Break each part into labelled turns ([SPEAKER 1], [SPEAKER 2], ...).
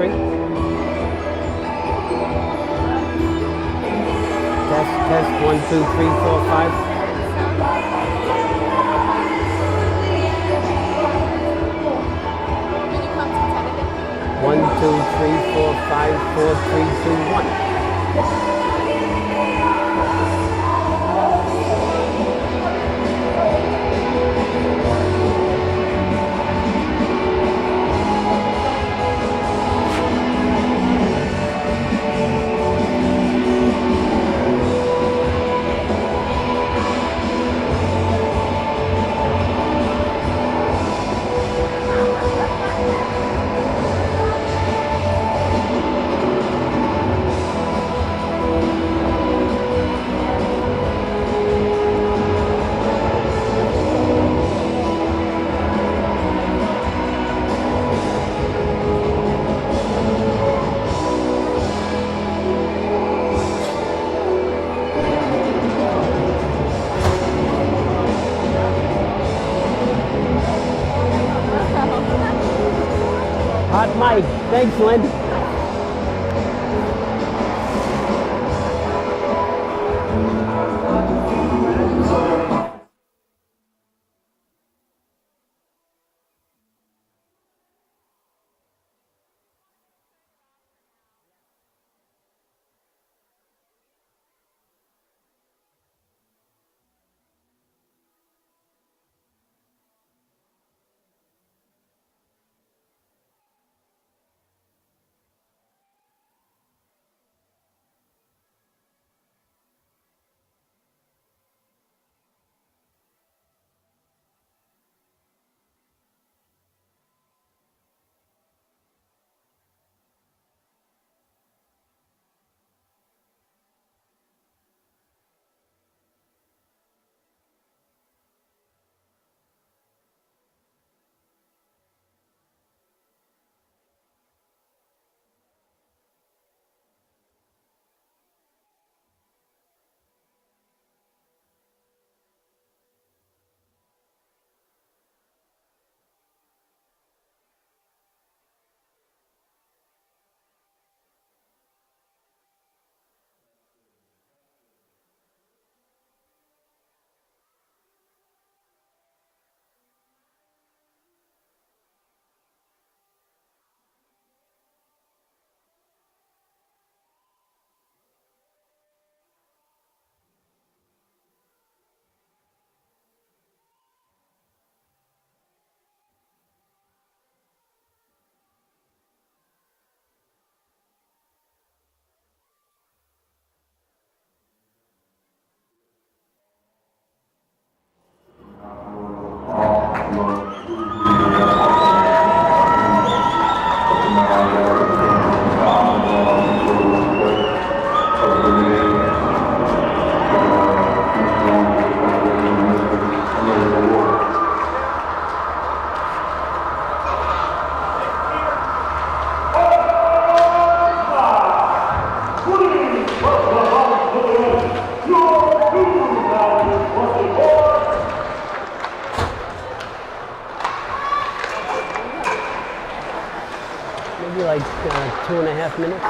[SPEAKER 1] 3. Test 1, 2, 3, 4, 5.
[SPEAKER 2] Can you come to 10 again?
[SPEAKER 1] 1, 2, 3, 4, 5, 4, 3, 2, 1. Hot mic. Thanks, Lynn. Maybe like 2.5 minutes.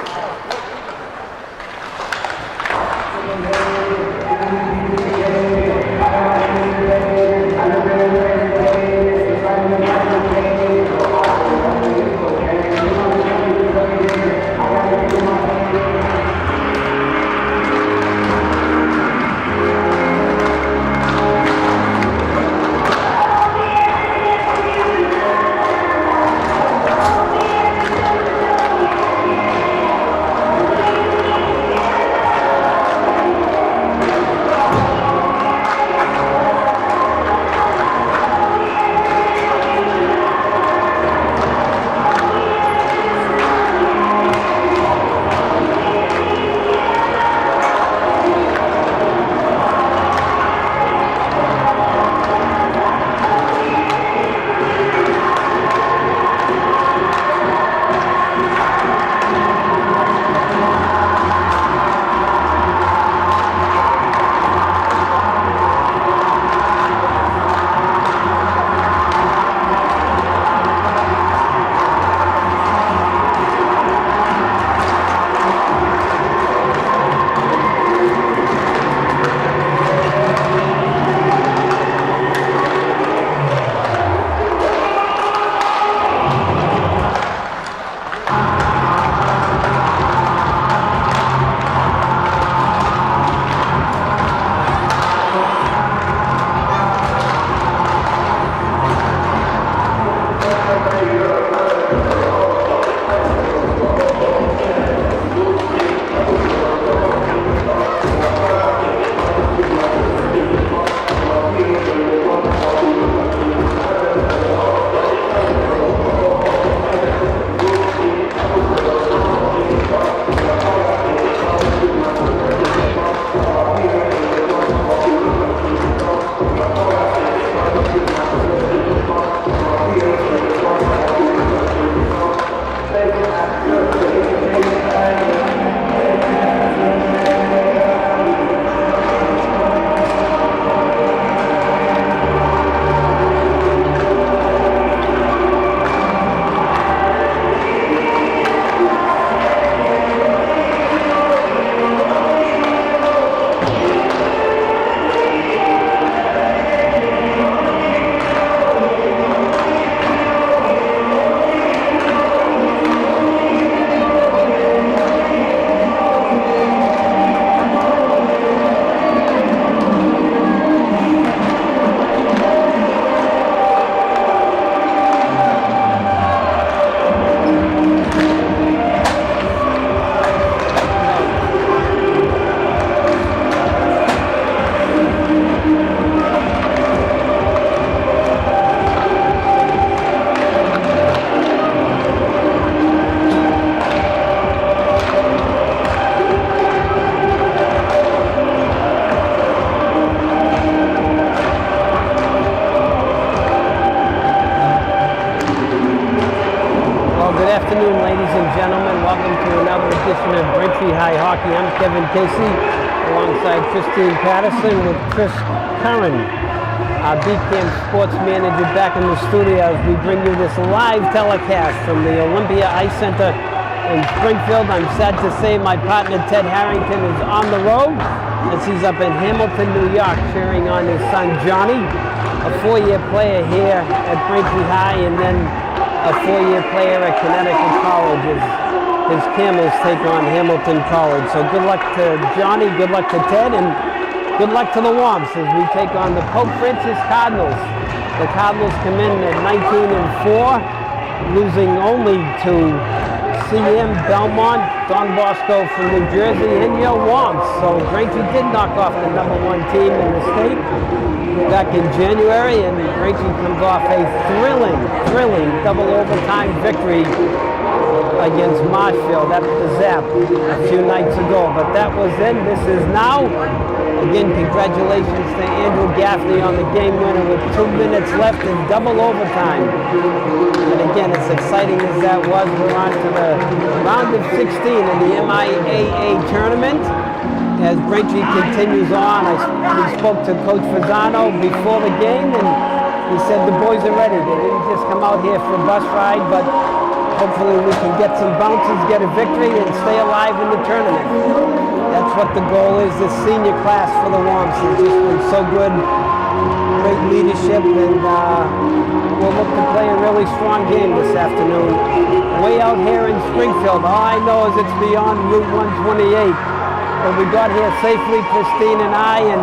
[SPEAKER 1] welcome to another edition of Braintree High Hockey. I'm Kevin Casey, alongside Christine Patterson with Chris Curran, our B-Camp sports manager, back in the studio as we bring you this live telecast from the Olympia Ice Center in Springfield. I'm sad to say my partner Ted Harrington is on the road as he's up in Hamilton, New York, cheering on his son Johnny, a four-year player here at Braintree High, and then a four-year player at Connecticut College as his Camels take on Hamilton College. So good luck to Johnny, good luck to Ted, and good luck to the Womps as we take on the Pope Francis Cardinals. The Cardinals come in at 19-4, losing only to CM, Belmont, Don Bosco from New Jersey, and your Womps. So Braintree did knock off the #1 team in the state back in January, and Braintree comes off a thrilling double overtime victory against Marshfield at the Zap a few nights ago. But that was then, this is now. Again, congratulations to Andrew Gaffney on the game winner with 2 minutes left in double overtime. And again, as exciting as that was, we're on to the round of 16 in the MIAA tournament. As Braintree continues on, we spoke to Coach Fasano before the game, and he said the boys are ready. They didn't just come out here for a bus ride, but hopefully we can get some bounces, get a victory, and stay alive in the tournament. That's what the goal is. This senior class for the Womps has just been so good. Great leadership, and we'll look to play a really strong game this afternoon. Way out here in Springfield, all I know is it's beyond Route 128. But we got here safely, Christine and I, and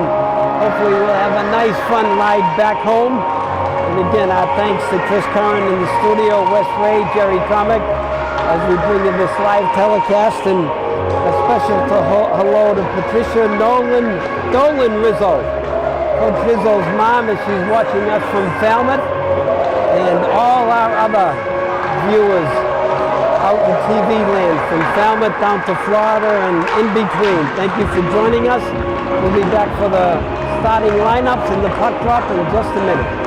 [SPEAKER 1] hopefully we'll have a nice, fun ride back home. And again, our thanks to Chris Curran in the studio, Wes Ray, Jerry Comic, as we bring you this live telecast, and a special hello to Patricia Dolan Rizzo, Coach Rizzo's mom, as she's watching us from Falmouth, and all our other viewers out in TV land, from Falmouth down to Florida and in between. Thank you for joining us. We'll be back for the starting lineups and the puck drop in just a minute.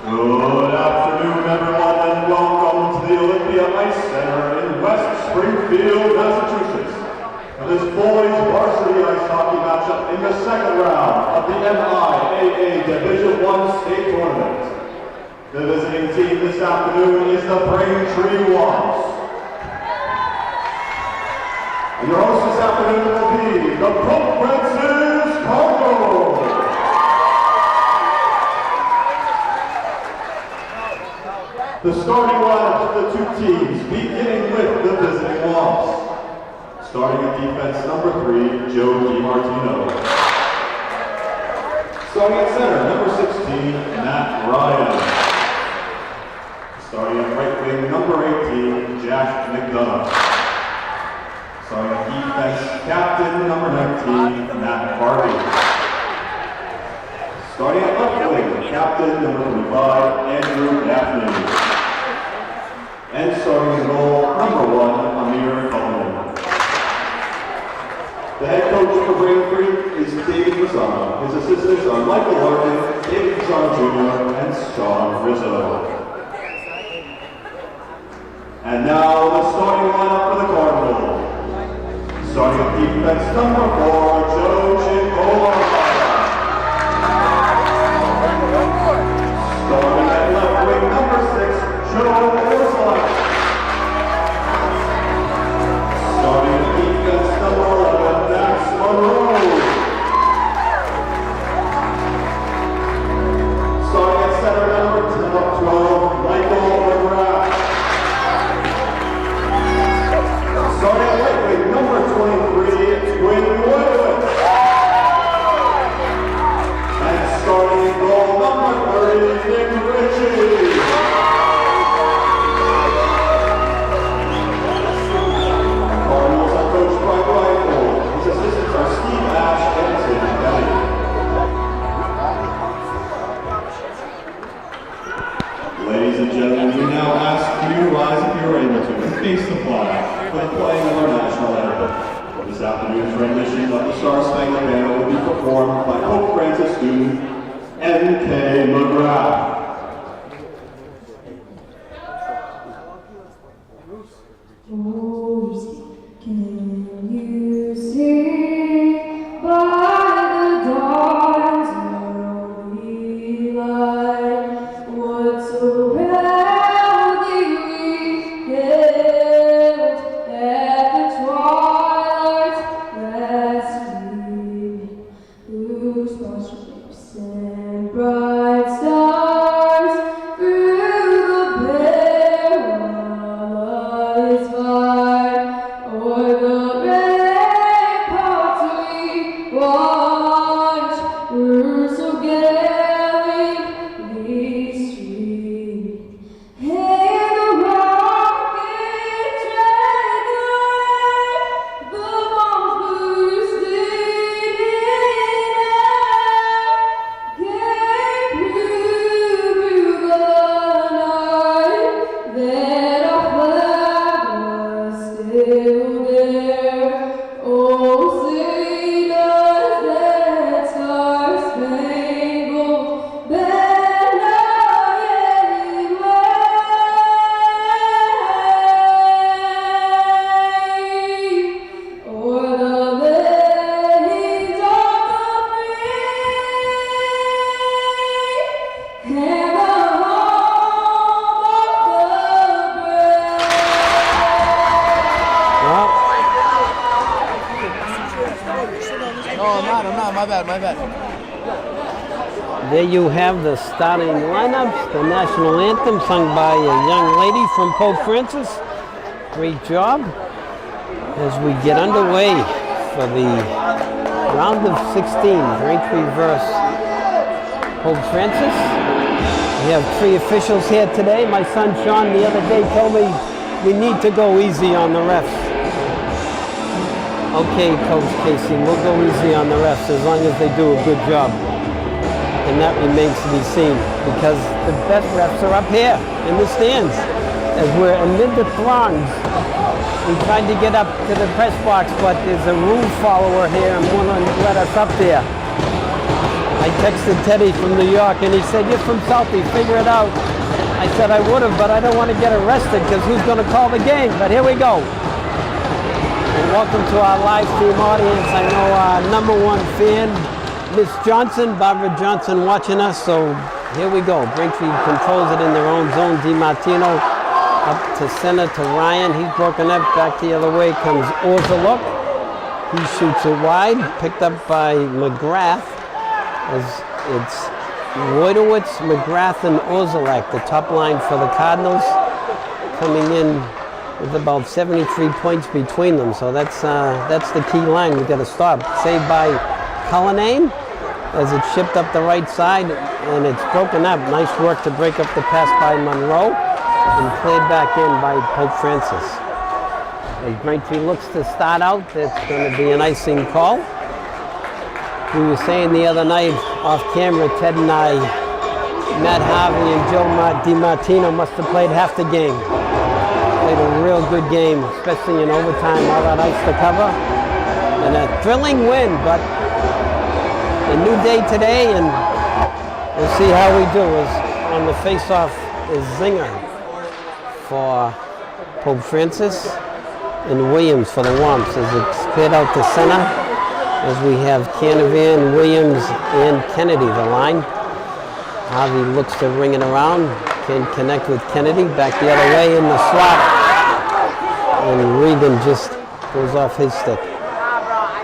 [SPEAKER 3] Good afternoon, everyone, and welcome to the Olympia Ice Center in West Springfield, Massachusetts, for this boys varsity ice hockey matchup in the second round of the MIAA Division I State Tournament. The visiting team this afternoon is the Braintree Womps. And your host this afternoon will be the Pope Francis Cardinals. The starting lineup of the two teams, beginning with the visiting Womps. Starting at defense, number 3, Joe DiMartino. Starting at center, number 16, Matt Ryan. Starting at right wing, number 18, Jack McDonough. Starting at defense, captain number 19, Matt Harvey. Starting at left wing, captain number 25, Andrew Gaffney. And starting in goal, number 1, Amir Coleman. The head coach for Braintree is David Fasano. His assistants are Michael Larkin, David Fasano Jr., and Sean Rizzo. And now the starting lineup for the Cardinals. Starting at defense, number 4, Joe Chicola. Starting at left wing, number 6, Joe Ursula. Starting at defense, number 11, Max Monroe. Starting at center, number 12, Michael McGrath. Starting at right wing, number 23, Twin Woodward. And starting in goal, number 30, Nick Ritchie. Cardinals are coached by Brian Cole. His assistants are Steve Ash and Tim Kelly. Ladies and gentlemen, we now ask you to rise if you are able to and face the flag for the playing of our national anthem. This afternoon's rendition of the Star Spangled Banner will be performed by Pope Francis student M.K. McGrath.
[SPEAKER 4] Can you see by the dawn's early light what so proudly we hailed at the twilight's last gleam, whose broad shapes and bright stars through the perilous fight o'er the ramparts we watch were so gallantly streamed. Hey, the rockets dragged away, the bombs bursting in air, came through the night that our flag was still there. Oh, sing us that star-spangled banner yet wave o'er the lands of the free and the home of the brave.
[SPEAKER 1] Well,
[SPEAKER 5] No, I'm not. My bad.
[SPEAKER 1] there you have the starting lineups, the national anthem sung by a young lady from Pope Francis. Great job. As we get underway for the round of 16, Braintree versus Pope Francis. We have 3 officials here today. My son Sean the other day told me we need to go easy on the refs. Okay, Coach Casey, we'll go easy on the refs as long as they do a good job. And that remains to be seen because the best refs are up here in the stands. As we're amid the throngs, we tried to get up to the press box, but there's a rule follower here and won't let us up there. I texted Teddy from New York and he said, "You're from Southie, figure it out." I said I would have, but I don't want to get arrested because who's going to call the game? But here we go. And welcome to our live stream audience. I know our #1 fan, Miss Johnson, Barbara Johnson, watching us. So here we go. Braintree controls it in their own zone. DiMartino up to center to Ryan. He's broken up. Back the other way comes Orzaluk. He shoots it wide. Picked up by McGrath. As it's Wojtowicz, McGrath, and Orzaluk, the top line for the Cardinals, coming in with about 73 points between them. So that's the key line we got to stop. Saved by Cullinane as it's shipped up the right side and it's broken up. Nice work to break up the pass by Monroe and played back in by Pope Francis. As Braintree looks to start out, it's going to be an icing call. We were saying the other night off camera, Ted and I, Matt Harvey and Joe DiMartino must have played half the game. Played a real good game, especially in overtime, all that ice to cover. And a thrilling win, but a new day today, and we'll see how we do. On the face-off is Zinger for Pope Francis and Williams for the Womps as it's cleared out to center as we have Canavan, Williams, and Kennedy the line. Harvey looks to ring it around, can connect with Kennedy, back the other way in the slot, and Regan just goes off his stick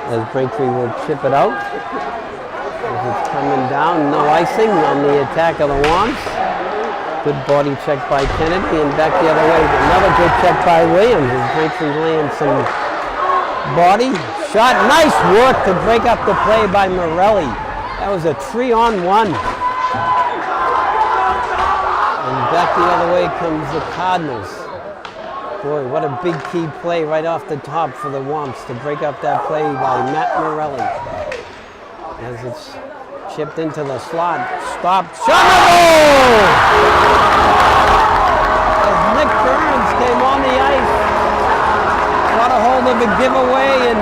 [SPEAKER 1] as Braintree will chip it out. As it's coming down, no icing on the attack of the Womps. Good body check by Kennedy and back the other way. Another good check by Williams as Braintree laying some body. Shot, nice work to break up the play by Morelli. That was a 3-on-1. And back the other way comes the Cardinals. Boy, what a big key play right off the top for the Womps to break up that play by Matt Morelli. As it's chipped into the slot, stopped, shot, goal! As Nick Burns came on the ice, got a hold of a giveaway and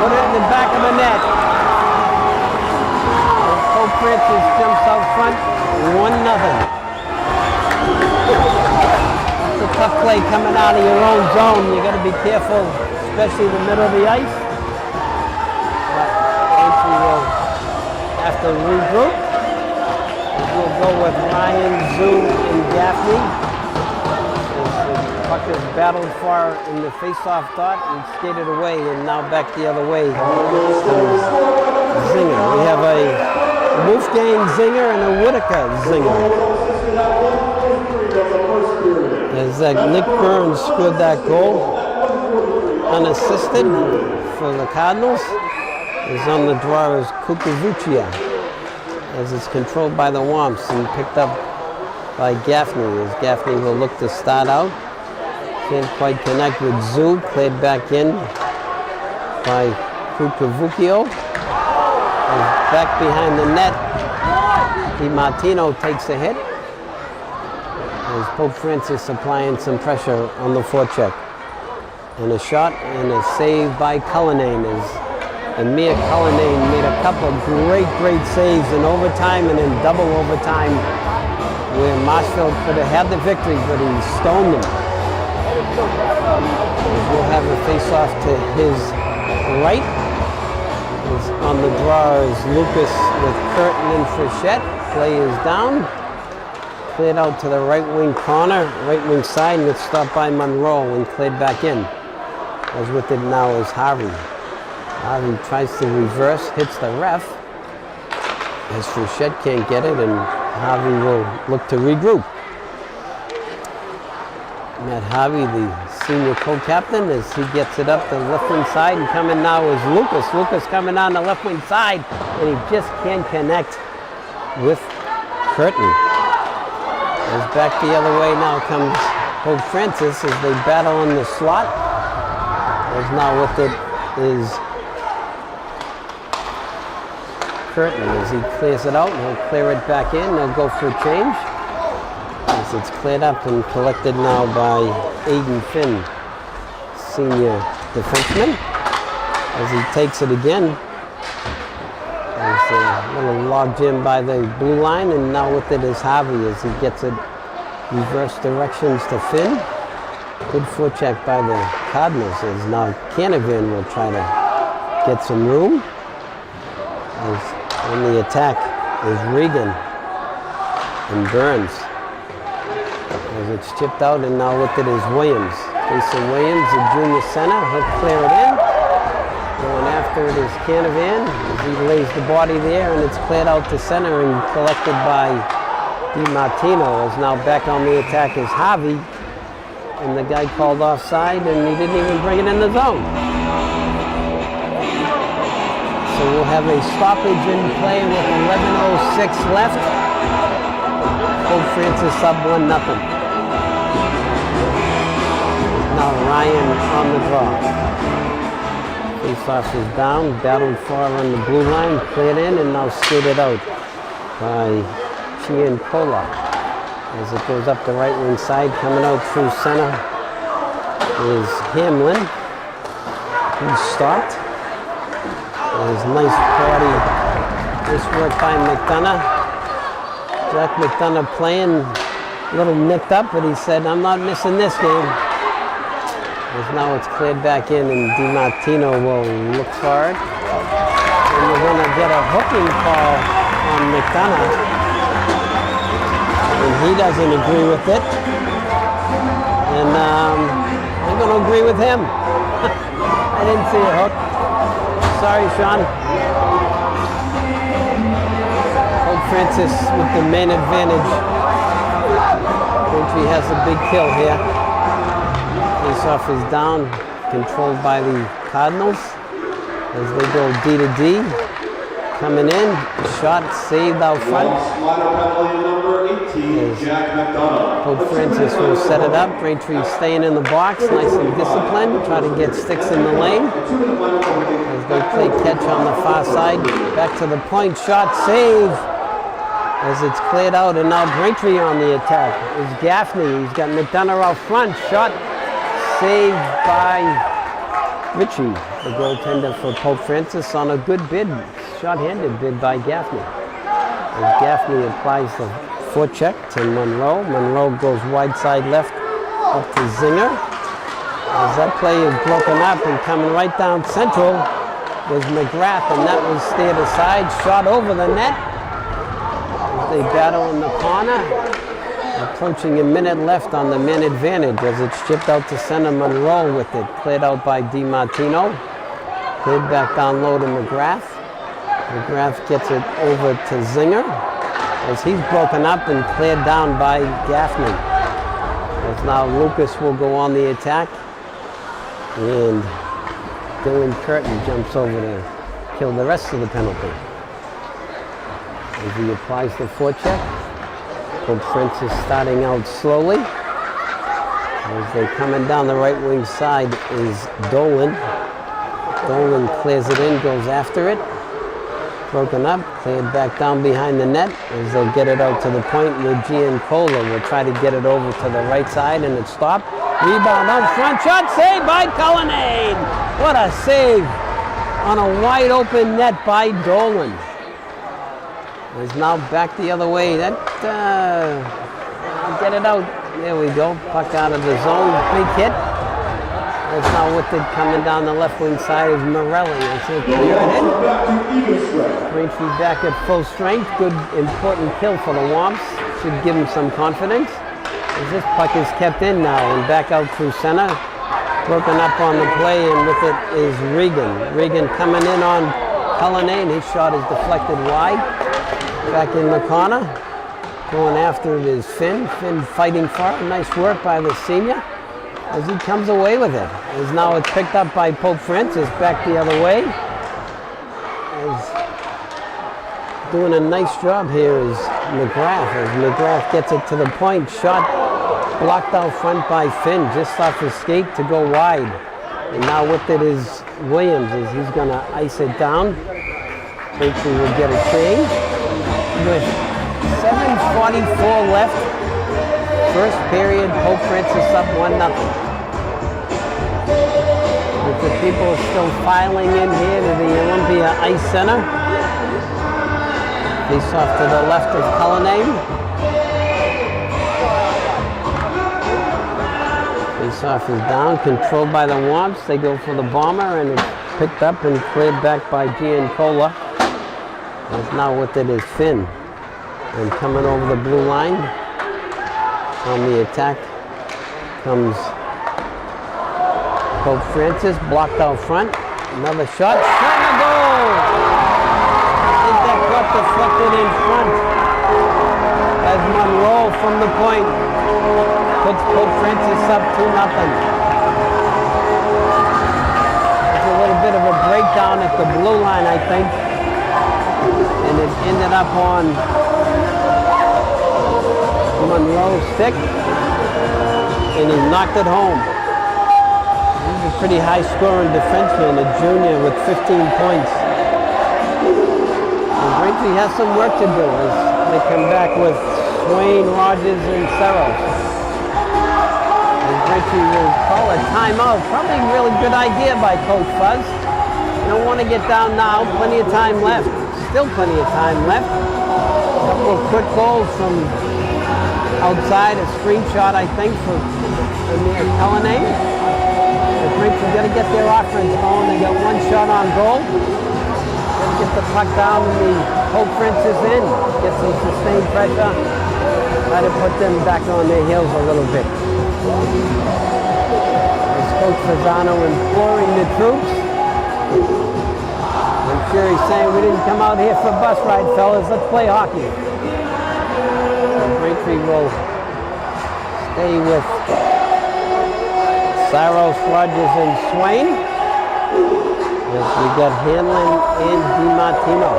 [SPEAKER 1] put it in the back of the net. Pope Francis jumps out front, 1-0. It's a tough play coming out of your own zone. You got to be careful, especially the middle of the ice. Will have to regroup. We'll go with Ryan, Zoom, and Gaffney. As the puck is battled far in the face-off dot and skated away, and now back the other way comes Zinger. We have a Wolfgang Zinger and a Whitaker Zinger. As Nick Burns scored that goal unassisted for the Cardinals. Is on the draw is Kukavuchia, as it's controlled by the Womps and picked up by Gaffney, as Gaffney will look to start out. Can't quite connect with Zoo, played back in by Kukavuchio. Back behind the net, DiMartino takes a hit, as Pope Francis applying some pressure on the forecheck. And a shot and a save by Cullinane as Amir Cullinane made a couple of great saves in overtime and in double overtime where Marshfield could have had the victory, but he stoned them. We'll have a face-off to his right. On the draw is Lucas with Curtin and Frechette. Play is down. Cleared out to the right wing corner, right wing side, and it's stopped by Monroe and cleared back in. As with it now is Harvey. Harvey tries to reverse, hits the ref, as Frechette can't get it, and Harvey will look to regroup. Matt Harvey, the senior co-captain, as he gets it up the left wing side, and coming now is Lucas. Lucas coming on the left wing side, and he just can't connect with Curtin. As back the other way now comes Pope Francis as they battle in the slot. As now with it is Curtin as he clears it out, and he'll clear it back in. They'll go for a change as it's cleared up and collected now by Aiden Finn, senior defenseman, as he takes it again. There's a little log jam by the blue line, and now with it is Harvey as he gets it reverse directions to Finn. Good forecheck by the Cardinals as now Canavan will try to get some room. As on the attack is Regan and Burns. As it's chipped out, and now with it is Williams. Jason Williams, the junior center, he'll clear it in. Going after it is Canavan as he lays the body there, and it's cleared out to center and collected by DiMartino. As now back on the attack is Harvey, and the guy called offside, and he didn't even bring it in the zone. So we'll have a stoppage in play with 11:06 left. Pope Francis up 1-0. now Ryan on the draw. Face-off is down, battled far on the blue line, cleared in, and now skated out by Giancola. As it goes up the right wing side, coming out through center is Hamlin. He's stopped. There's nice body. Nice work by McDonough. Jack McDonough playing a little nicked up, but he said, I'm not missing this game. As now it's cleared back in, and DiMartino will look for it. And we're going to get a hooking call on McDonough. And he doesn't agree with it. And I'm going to agree with him. I didn't see a hook. Sorry, Sean. Pope Francis with the main advantage. Braintree has a big kill here. Face-off is down, controlled by the Cardinals as they go D to D. Coming in, shot saved out front. Pope Francis will set it up. Braintree staying in the box, nice and disciplined. Try to get sticks in the lane. As they play catch on the far side. Back to the point, shot save. As it's cleared out, and now Braintree on the attack is Gaffney. He's got McDonough out front. Shot saved by Ritchie, the goaltender for Pope Francis, on a good bid, short-handed bid by Gaffney. As Gaffney applies the forecheck to Monroe. Monroe goes wide side left up to Zinger. As that play is broken up and coming right down central was McGrath, and that was steered aside, shot over the net. As they battle in the corner. Approaching a minute left on the man advantage as it's chipped out to center. Monroe with it. Cleared out by DiMartino. Cleared back down low to McGrath. McGrath gets it over to Zinger as he's broken up and cleared down by Gaffney. As now Lucas will go on the attack. And Dylan Curtin jumps over to kill the rest of the penalty. As he applies the forecheck. Pope Francis starting out slowly. As they're coming down the right wing side is Dolan. Dolan clears it in, goes after it. Broken up, cleared back down behind the net as they'll get it out to the point where Giancola will try to get it over to the right side, and it's stopped. Rebound out front, shot saved by Cullinane. What a save on a wide open net by Dolan. Is now back the other way. That get it out. There we go. Puck out of the zone. Big hit. It's now with it coming down the left wing side is Morelli. It's a clear hit. Braintree back at full strength. Good important kill for the Womps. Should give them some confidence. As this puck is kept in now and back out through center. Broken up on the play, and with it is Regan. Regan coming in on Cullinane. His shot is deflected wide. Back in the corner, going after it is Finn. Finn fighting for it. Nice work by the senior as he comes away with it. As now it's picked up by Pope Francis back the other way. As doing a nice job here is McGrath. As McGrath gets it to the point, shot blocked out front by Finn, just off his skate to go wide. And now with it is Williams, as he's going to ice it down. Braintree will get a change. With 7:44 left, first period, Pope Francis up 1-0. With the people still filing in here to the Olympia Ice Center. Face off to the left of Cullinane. Face off is down, controlled by the Womps. They go for the bomber, and it's picked up and cleared back by Giancola. As now with it is Finn. And coming over the blue line on the attack comes Pope Francis, blocked out front. Another shot, shot and a goal! I think that got deflected in front as Monroe from the point puts Pope Francis up 2-0. There's a little bit of a breakdown at the blue line, I think. And it ended up on Monroe's stick, and he knocked it home. He's a pretty high-scoring defenseman, a junior with 15 points. And Braintree has some work to do as they come back with Swain, Rogers, and Saros. And Braintree will call a timeout. Probably a really good idea by Coach Fuzz. You don't want to get down now. Plenty of time left. Still plenty of time left. A couple of quick goals from outside. A screenshot, I think, for near Cullinane. Braintree got to get their offense going. They got one shot on goal. Got to get the puck down and the Pope Francis in. Get some sustained pressure. Try to put them back on their heels a little bit. As Coach Fasano imploring the troops. I'm sure he's saying, we didn't come out here for a bus ride, fellas. Let's play hockey. Braintree will stay with Saros, Rogers, and Swain. As we got Hanlon and DiMartino.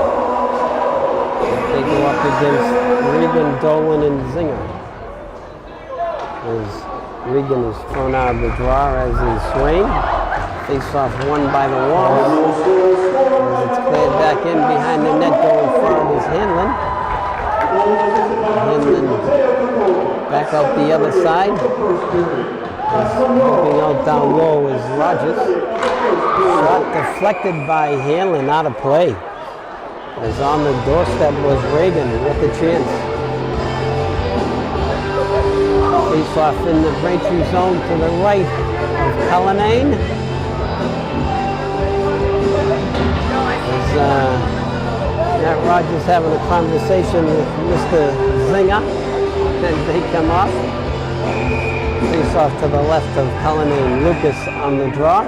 [SPEAKER 1] They go up against Regan, Dolan, and Zinger. As Regan is thrown out of the draw, as is Swain. Face off won by the Wolves. As it's cleared back in behind the net, going forward is Hanlon. Hanlon back out the other side. Moving out down low is Rogers. Shot deflected by Hanlon, out of play. As on the doorstep was Reagan with the chance. Face off in the Braintree zone to the right of Cullinane. As Matt Rogers having a conversation with Mr. Zinger as they come off. Face off to the left of Cullinane. Lucas on the draw.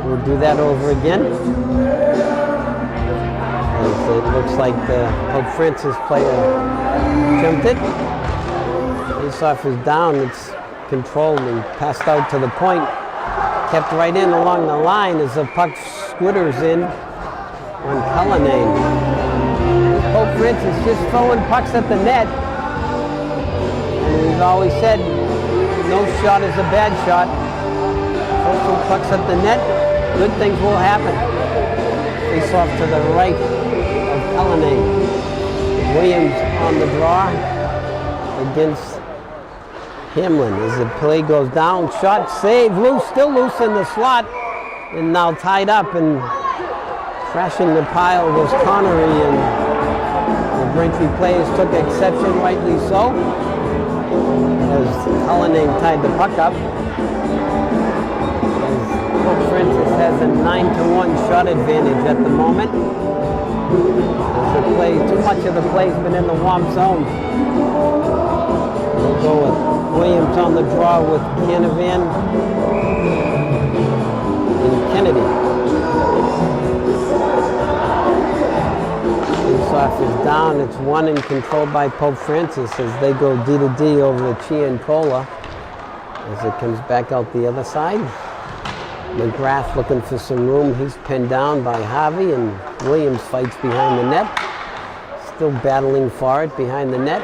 [SPEAKER 1] We'll do that over again. As it looks like the Pope Francis player jumped it. Face off is down. It's controlled and passed out to the point. Kept right in along the line as the puck squitters in on Cullinane. Pope Francis just throwing pucks at the net. And we've always said, no shot is a bad shot. Throw some pucks at the net, good things will happen. Face off to the right of Cullinane. Williams on the draw against Hamlin as the play goes down. Shot saved, loose, still loose in the slot, and now tied up and crashing the pile was Connery, and the Braintree players took exception, rightly so. As Cullinane tied the puck up. As Pope Francis has a 9-1 shot advantage at the moment. As the play, too much of the play's been in the warm zone. We'll go with Williams on the draw with Canavan and Kennedy. Face-off is down. It's won and controlled by Pope Francis as they go D to D over the Chiancola as it comes back out the other side. McGrath looking for some room. He's pinned down by Harvey, and Williams fights behind the net. Still battling for it behind the net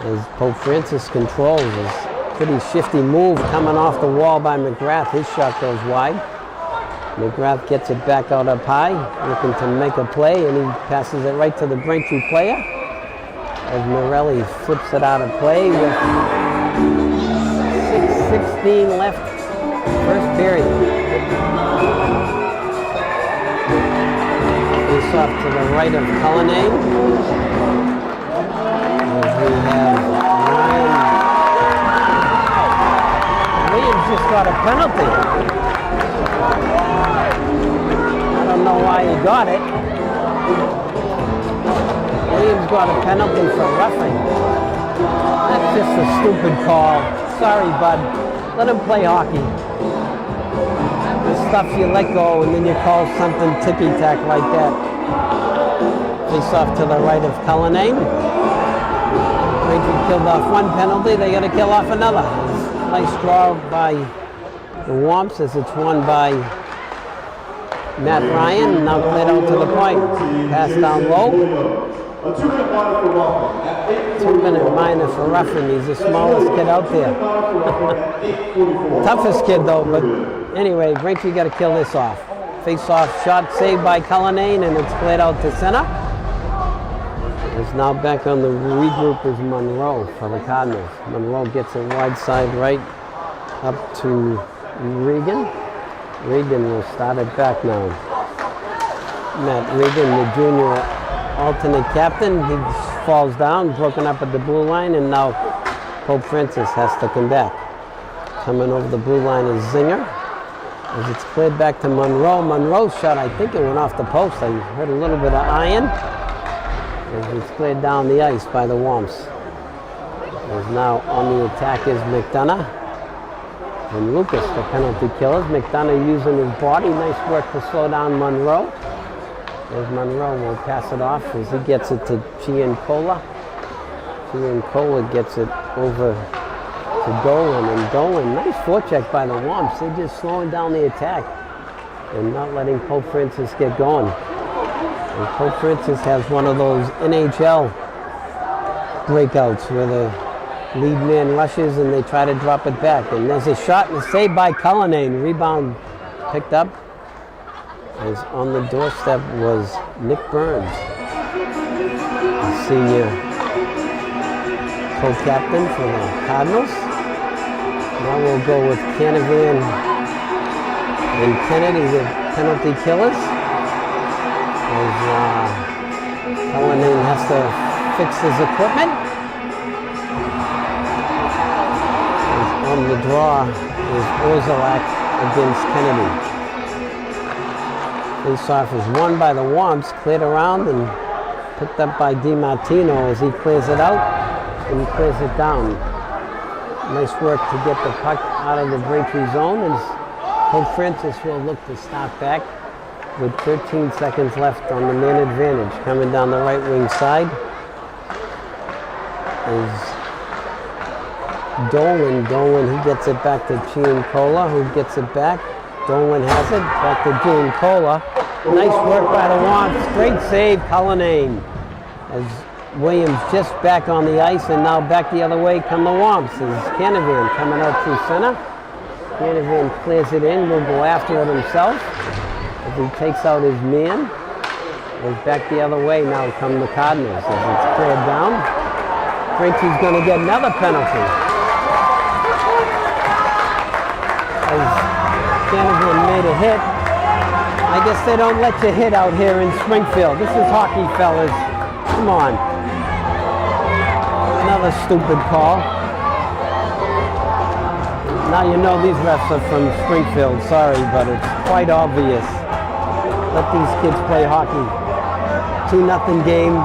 [SPEAKER 1] as Pope Francis controls. His pretty shifty move coming off the wall by McGrath. His shot goes wide. McGrath gets it back out up high, looking to make a play, and he passes it right to the Braintree player as Morelli flips it out of play with 6:16 left, first period. Face off to the right of Cullinane. As we have Ryan. Williams just got a penalty. I don't know why he got it. Williams got a penalty for roughing. That's just a stupid call. Sorry, bud. Let him play hockey. The stuff you let go and then you call something ticky-tack like that. Face off to the right of Cullinane. Braintree killed off one penalty, they got to kill off another. Nice draw by the Womps as it's won by Matt Ryan. Now played out to the point. Pass down low.
[SPEAKER 3] A 2-minute minor for roughing at 8:44.
[SPEAKER 1] 2-minute minor for roughing. He's the smallest kid out there. Toughest kid though, but anyway, Braintree got to kill this off. Face-off shot saved by Cullinane, and it's cleared out to center. It's now back on the regroup is Monroe for the Cardinals. Monroe gets it wide side right up to Regan. Regan will start it back now. Matt Regan, the junior alternate captain, he falls down, broken up at the blue line, and now Pope Francis has to come back. Coming over the blue line is Zinger. As it's cleared back to Monroe. Monroe's shot, I think it went off the post. I heard a little bit of iron. As it's cleared down the ice by the Womps. As now on the attack is McDonough. And Lucas, the penalty killers. McDonough using his body. Nice work to slow down Monroe. As Monroe will pass it off as he gets it to Giancola. Giancola gets it over to Dolan, and Dolan, nice forecheck by the Womps. They're just slowing down the attack and not letting Pope Francis get going. And Pope Francis has one of those NHL breakouts where the lead man rushes and they try to drop it back. And there's a shot and a save by Cullinane. Rebound picked up. As on the doorstep was Nick Burns, the senior co-captain for the Cardinals. Now we'll go with Canavan and Kennedy, the penalty killers. As Cullinane has to fix his equipment. As on the draw is Orzelak against Kennedy. Face-off is won by the Womps, cleared around and picked up by DiMartino as he clears it out and clears it down. Nice work to get the puck out of the Braintree zone, and Pope Francis will look to start back with 13 seconds left on the man advantage. Coming down the right wing side is Dolan. Dolan, he gets it back to Giancola, who gets it back. Dolan has it, back to Giancola. Nice work by the Womps, great save, Cullinane. As Williams just back on the ice, and now back the other way come the Womps. As Canavan coming out through center. Canavan clears it in, will go after it himself. As he takes out his man. Goes back the other way, now come the Cardinals. As it's cleared down. Braintree's going to get another penalty. As Canavan made a hit. I guess they don't let you hit out here in Springfield. This is hockey, fellas. Come on. Another stupid call. Now you know these refs are from Springfield. Sorry, but it's quite obvious. Let these kids play hockey. 2-0 game.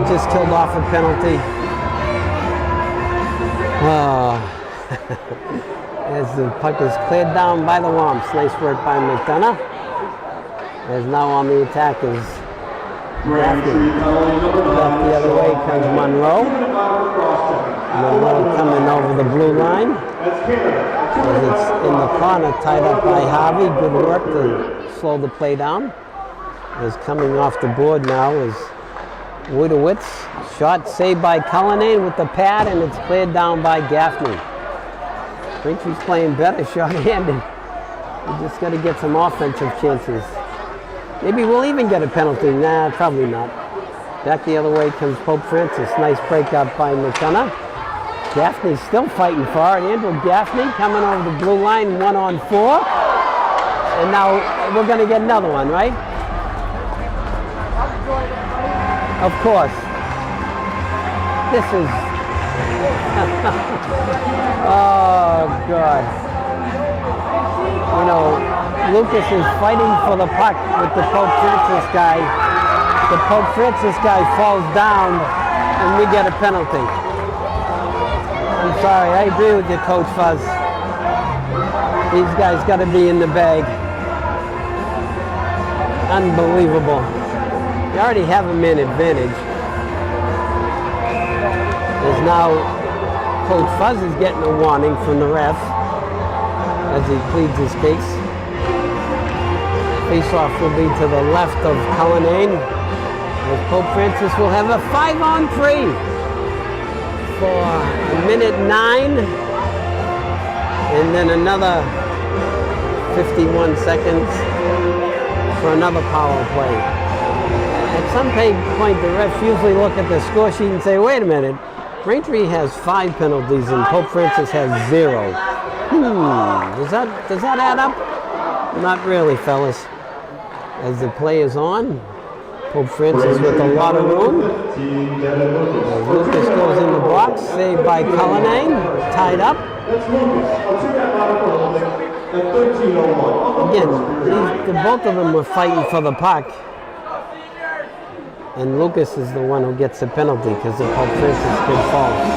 [SPEAKER 1] Just killed off a penalty. As the puck is cleared down by the Womps. Nice work by McDonough. As now on the attack is Braintree. Back the other way comes Monroe. Monroe coming over the blue line. As it's in the corner, tied up by Harvey. Good work to slow the play down. As coming off the board now is Wojtowicz. Shot saved by Cullinane with the pad, and it's cleared down by Gaffney. Braintree's playing better short-handed. We just got to get some offensive chances. Maybe we'll even get a penalty. Nah, probably not. Back the other way comes Pope Francis. Nice break up by McDonough. Gaffney's still fighting for it. Andrew Gaffney coming over the blue line, 1-on-4. And now we're going to get another one, right? Of course. This is... oh, God. You know, Lucas is fighting for the puck with the Pope Francis guy. The Pope Francis guy falls down, and we get a penalty. I'm sorry, I agree with you, Coach Fuzz. These guys got to be in the bag. Unbelievable. You already have a man advantage. There's now Coach Fuzz is getting a warning from the ref as he pleads his case. Face-off will be to the left of Cullinane. As Pope Francis will have a 5-on-3 for 1:09, and then another 51 seconds for another power play. At some point, the refs usually look at the score sheet and say, wait a minute, Braintree has 5 penalties and Pope Francis has 0. Does that add up? Not really, fellas. As the play is on, Pope Francis with a lot of room. Lucas goes in the box, saved by Cullinane, tied up. Again, both of them were fighting for the puck. And Lucas is the one who gets the penalty because the Pope Francis kid falls.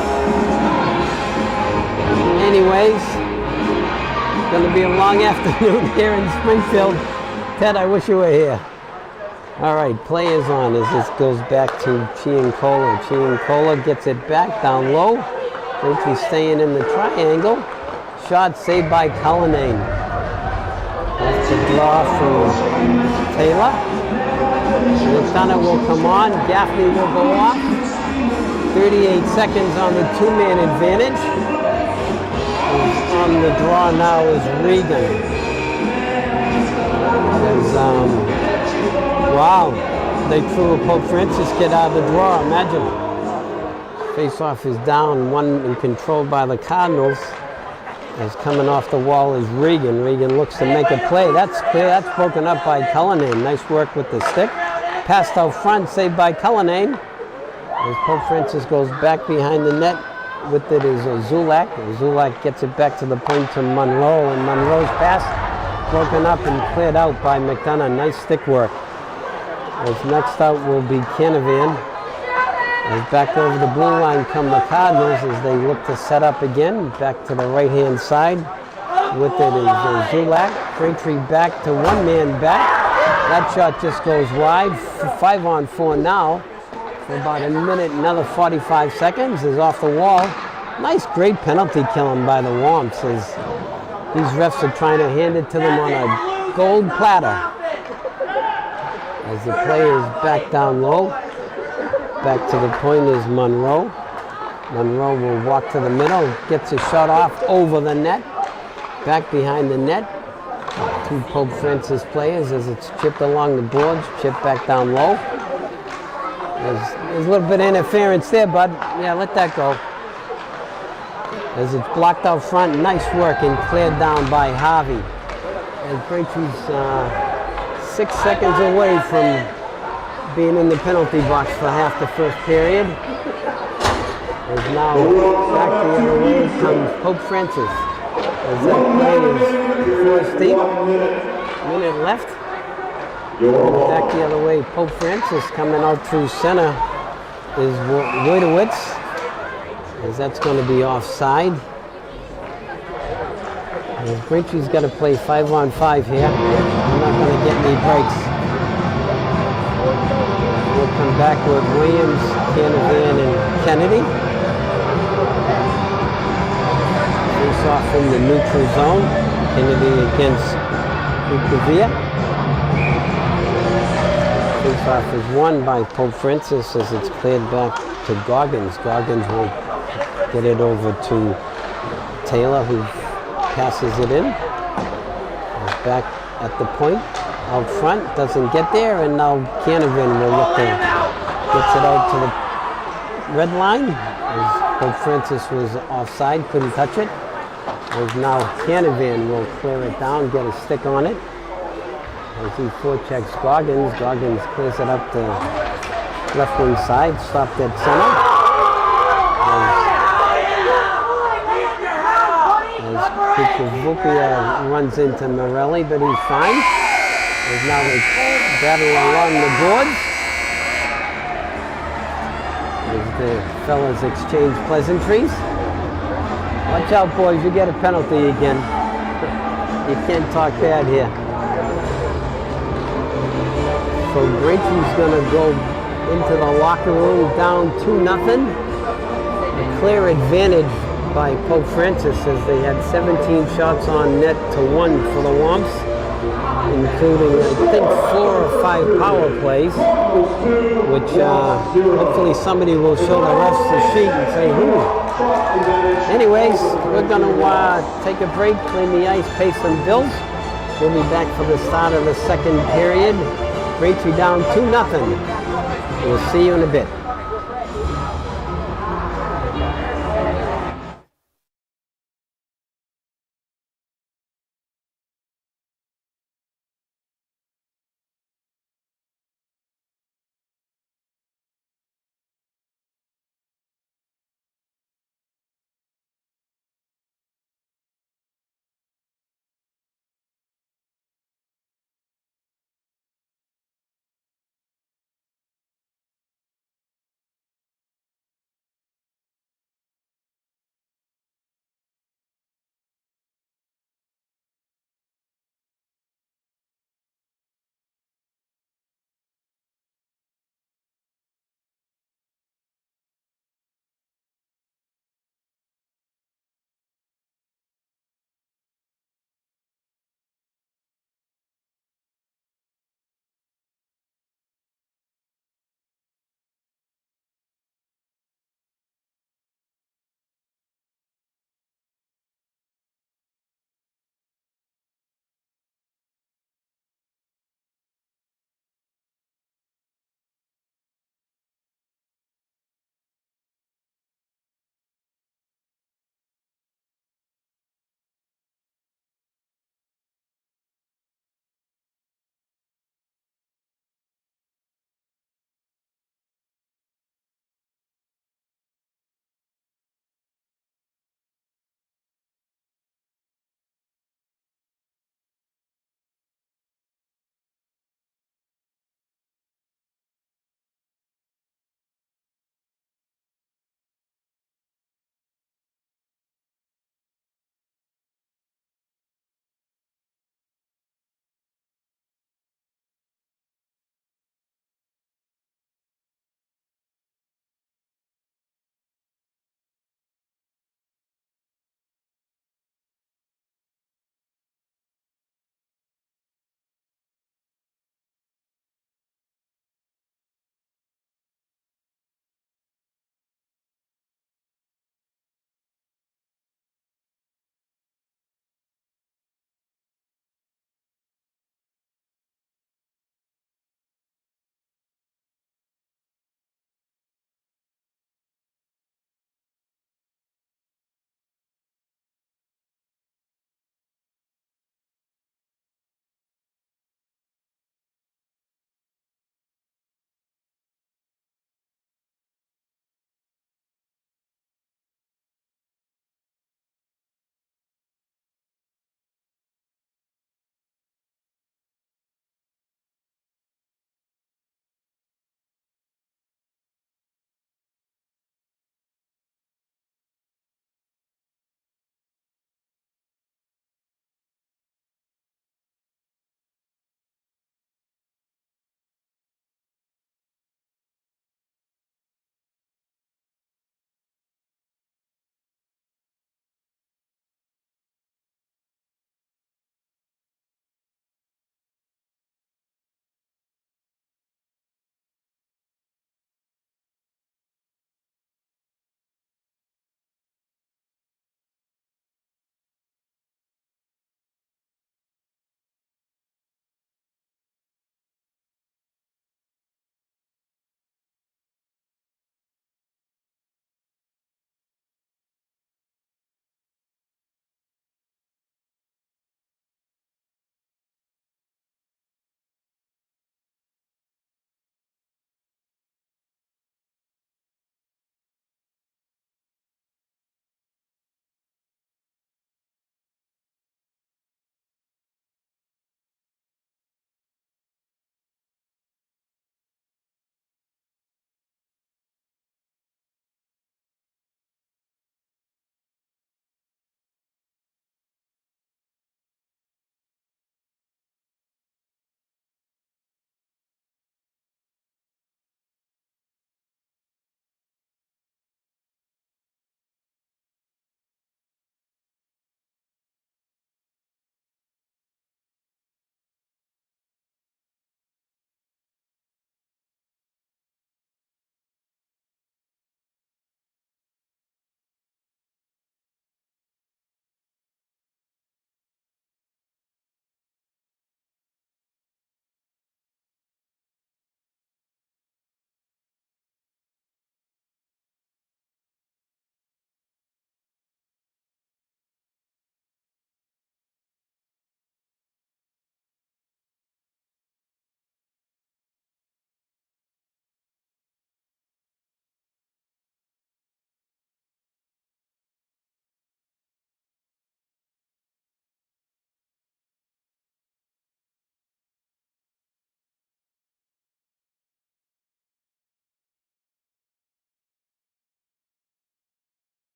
[SPEAKER 1] Anyways, it's going to be a long afternoon here in Springfield. Ted, I wish you were here. All right, play is on as this goes back to Chiancola. Chiancola gets it back down low. Braintree staying in the triangle. Shot saved by Cullinane. That's a draw from Taylor. McDonough will come on. Gaffney will go off. 38 seconds on the 2-man advantage. On the draw now is Regan. Wow, they threw a Pope Francis kid out of the draw, imagine. Face-off is down, one and controlled by the Cardinals. As coming off the wall is Regan. Regan looks to make a play. That's clear, that's broken up by Cullinane. Nice work with the stick. Passed out front, saved by Cullinane. As Pope Francis goes back behind the net, with it is Zulak. Zulak gets it back to the point to Monroe, and Monroe's pass broken up and cleared out by McDonough. Nice stick work. As next out will be Canavan. As back over the blue line come the Cardinals as they look to set up again. Back to the right-hand side. With it is Zulak. Braintree back to 1-man back. That shot just goes wide. 5-on-4 now. For about a minute, another 45 seconds is off the wall. Nice, great penalty killing by the Womps as these refs are trying to hand it to them on a gold platter. As the play is back down low. Back to the point is Monroe. Monroe will walk to the middle, gets a shot off over the net. Back behind the net. 2 Pope Francis players as it's chipped along the boards, chipped back down low. There's a little bit of interference there, bud. Yeah, let that go. As it's blocked out front, nice work and cleared down by Harvey. As Braintree's 6 seconds away from being in the penalty box for half the first period. As now back the other way comes Pope Francis. As that play is forced deep. Minute left. Back the other way, Pope Francis coming out through center is Wojtowicz, as that's going to be offside. And Braintree's got to play 5-on-5 here. I'm not going to get any breaks. We'll come back with Williams, Canavan, and Kennedy. Face off in the neutral zone. Kennedy against Ukavia. Face-off is won by Pope Francis as it's cleared back to Goggins. Goggins will get it over to Taylor, who passes it in. Back at the point, out front, doesn't get there, and now Canavan will look to gets it out to the red line. As Pope Francis was offside, couldn't touch it. As now Canavan will clear it down, get a stick on it. As he forechecks Goggins, Goggins clears it up the left wing side, stopped at center. As Kukovupia runs into Morelli, but he's fine. As now they battle along the boards. As the fellas exchange pleasantries. Watch out, boys, you get a penalty again. You can't talk bad here. So Braintree's going to go into the locker room down 2-0. A clear advantage by Pope Francis as they had 17 shots on net to 1 for the Womps. including, I think, 4 or 5 power plays, which hopefully somebody will show the rest of the sheet and say, who. Anyways, we're going to take a break, clean the ice, pay some bills. We'll be back for the start of the second period. Braintree down 2-0. We'll see you in a bit.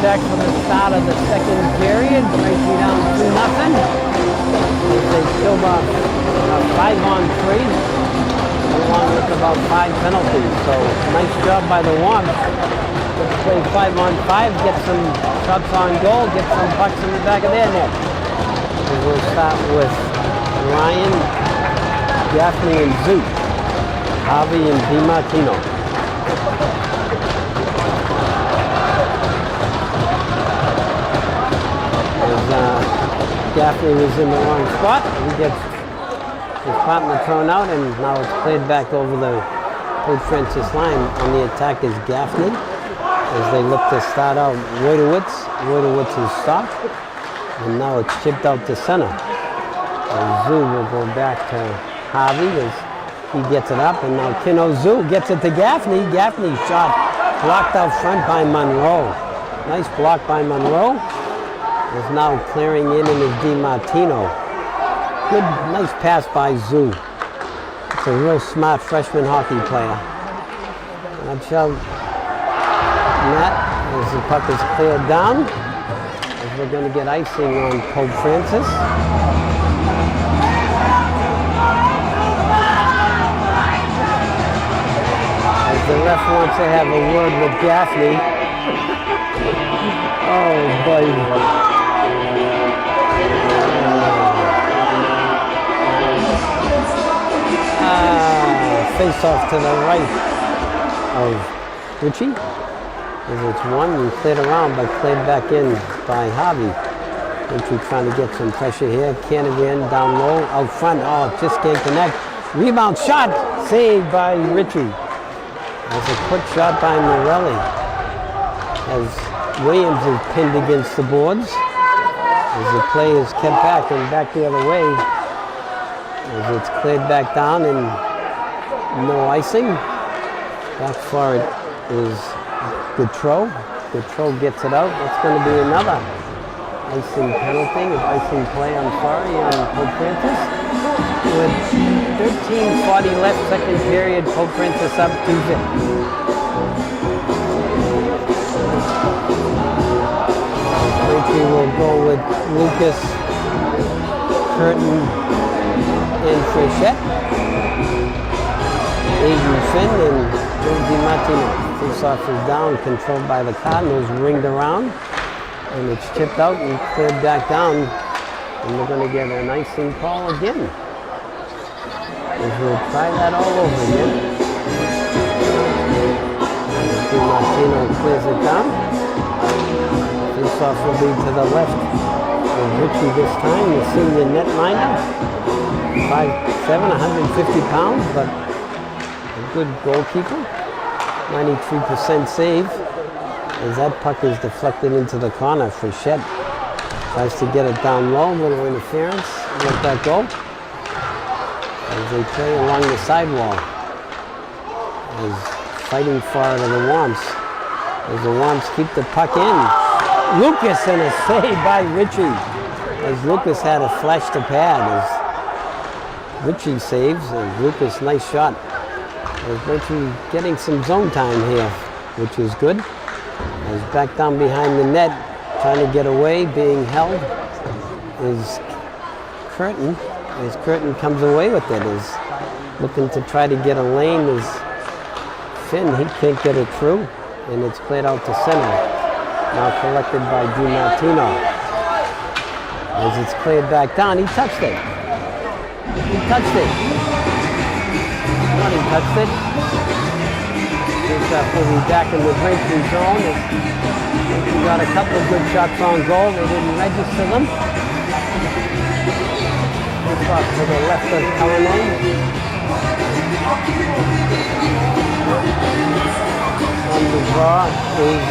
[SPEAKER 1] back for the start of the second period. Braintree down 2-0. They killed off 5-on-3, along with about 5 penalties. So nice job by the Womps. Let's play 5-on-5, get some shots on goal, get some pucks in the back of their net. And we'll start with Ryan, Gaffney, and Zoot. Harvey and DiMartino. Gaffney was in the wrong spot. He gets his partner thrown out, and now it's played back over the Pope Francis line. On the attack is Gaffney as they look to start out Wojtowicz. Wojtowicz is stopped, and now it's chipped out to center. And Zoo will go back to Harvey as he gets it up, and now Kino Zoo gets it to Gaffney. Gaffney shot blocked out front by Monroe. Nice block by Monroe. Is now clearing in is DiMartino. Good, nice pass by Zoo. It's a real smart freshman hockey player. Watch out, Matt, as the puck is cleared down. As we're going to get icing on Pope Francis. As the ref wants to have a word with Gaffney. Oh, boy. Face off to the right of Ritchie. As it's one and cleared around, but cleared back in by Harvey. Ritchie trying to get some pressure here. Canavan down low, out front. Oh, just can't connect. Rebound shot, saved by Ritchie. As a quick shot by Morelli. As Williams is pinned against the boards. As the play is kept back and back the other way. As it's cleared back down and no icing. Back for it is Gautreau. Gautreau gets it out. That's going to be another icing penalty, icing play, I'm sorry, on Pope Francis. With 13:40 left, second period, Pope Francis up 2-0. Braintree will go with Lucas, Curtin, and Frechette. Aiden Finn and Joe DiMartino. Face-off is down, controlled by the Cardinals, ringed around, and it's chipped out and cleared back down. And we're going to get an icing call again. As we'll try that all over again. DiMartino clears it down. Face-off will be to the left of Ritchie this time, the senior netminder. 5'7", 150 pounds, but a good goalkeeper. 93% save. As that puck is deflected into the corner, Frechette tries to get it down low, little interference, let that go. As they play along the sidewall. As fighting for it are the Womps. As the Womps keep the puck in. Lucas and a save by Ritchie. As Lucas had a flash to pad. As Ritchie saves, and Lucas, nice shot. As Ritchie getting some zone time here, which is good. As back down behind the net, trying to get away, being held, is Curtin. As Curtin comes away with it, is looking to try to get a lane. Is Finn, he can't get it through, and it's played out to center. Now collected by DiMartino. As it's cleared back down, he touched it. He touched it. Not he touched it. Face-off will be back in the Braintree zone. He got a couple of good shots on goal. They didn't register them. Face-off to the left of Cullinan. On the draw is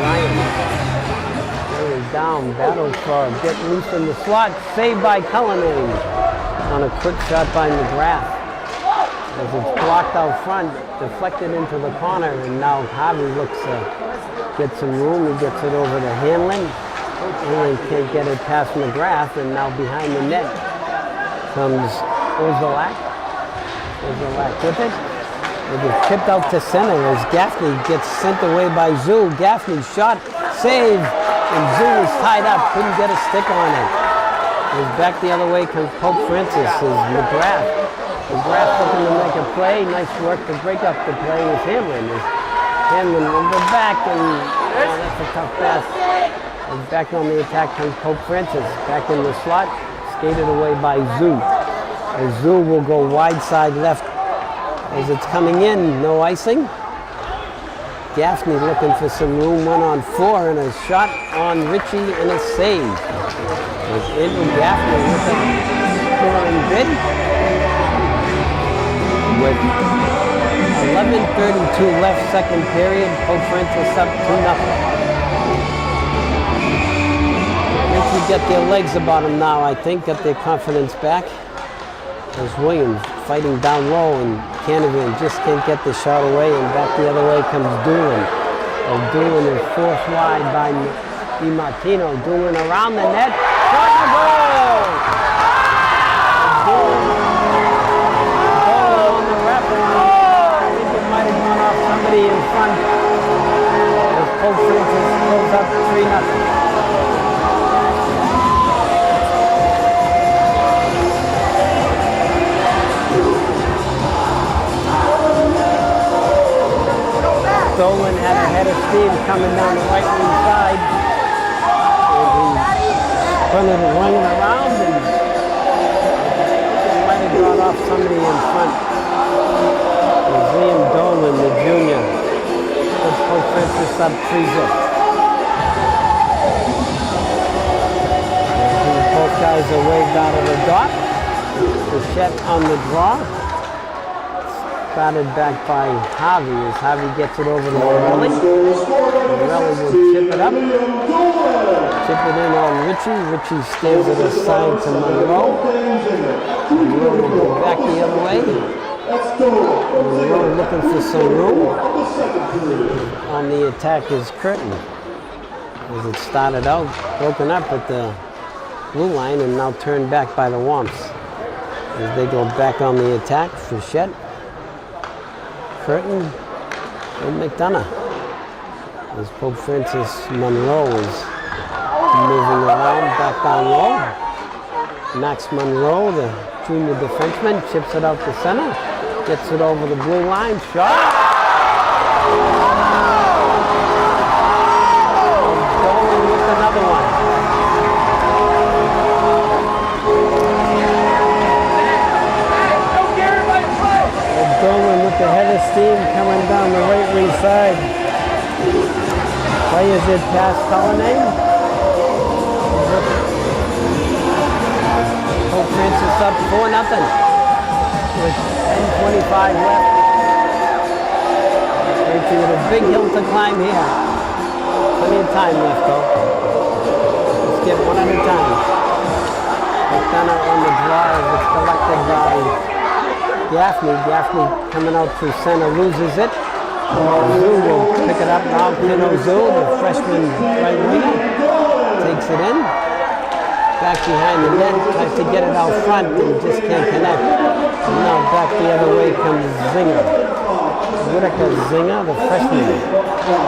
[SPEAKER 1] Ryan. There is down, battles for it. Get loose in the slot. Saved by Cullinan. On a quick shot by McGrath. As it's blocked out front, deflected into the corner, and now Harvey looks to get some room. He gets it over to Hanlon. Hanlon can't get it past McGrath, and now behind the net comes Ozolak. Ozolak with it. It was chipped out to center as Gaffney gets sent away by Zoo. Gaffney shot, save, and Zoo is tied up. Couldn't get a stick on it. It was back the other way comes Pope Francis as McGrath. McGrath looking to make a play. Nice work to break up the play with Hamlin. Hamlin over back, and that's a tough pass. And back on the attack comes Pope Francis. Back in the slot, skated away by Zoo. As Zoo will go wide side left as it's coming in. No icing. Gaffney looking for some room. 1-on-4 and a shot on Ritchie and a save. As Andrew Gaffney with a scoring bid. With 11:32 left, second period. Pope Francis up 2-0. Ritchie get their legs about them now, I think, got their confidence back. As Williams fighting down low, and Canavan just can't get the shot away, and back the other way comes Doolin. And Doolin is forced wide by DiMartino. Doolin around the net, shot and goal! Doolin on the wraparound. I think it might have gone off somebody in front. As Pope Francis goes up 3-0. Dolan had a head of steam coming down the right wing side. And he spun it running around, and it might have gone off somebody in front. It was Liam Dolan, the junior. Puts Pope Francis up 3-0. Both guys are waved out of the dock. Bichette on the draw. Batted back by Harvey as Harvey gets it over to Morelli. Morelli will chip it up. Chip it in on Ritchie. Ritchie steers it aside to Monroe. Monroe will go back the other way. Monroe looking for some room. On the attack is Curtin. As it started out, broken up at the blue line and now turned back by the Womps. As they go back on the attack, Fichette. Curtin and McDonough. As Pope Francis Monroe is moving around back down low. Max Monroe, the junior defenseman, chips it out to center. Gets it over the blue line. Shot! Dolan with another one. Dolan with the head of steam coming down the right wing side. Players it past Cullinane. Pope Francis up 4-0 with 10:25 left. Braintree with a big hill to climb here. Plenty of time left though. Let's get one at a time. McDonough on the drive. It's collected by Gaffney coming out through center, loses it. Zoo will pick it up now. Pino Zoo, the freshman right winger, takes it in. Back behind the net, tries to get it out front and just can't connect. And now back the other way comes Zinger. Whitaker Zinger, the freshman,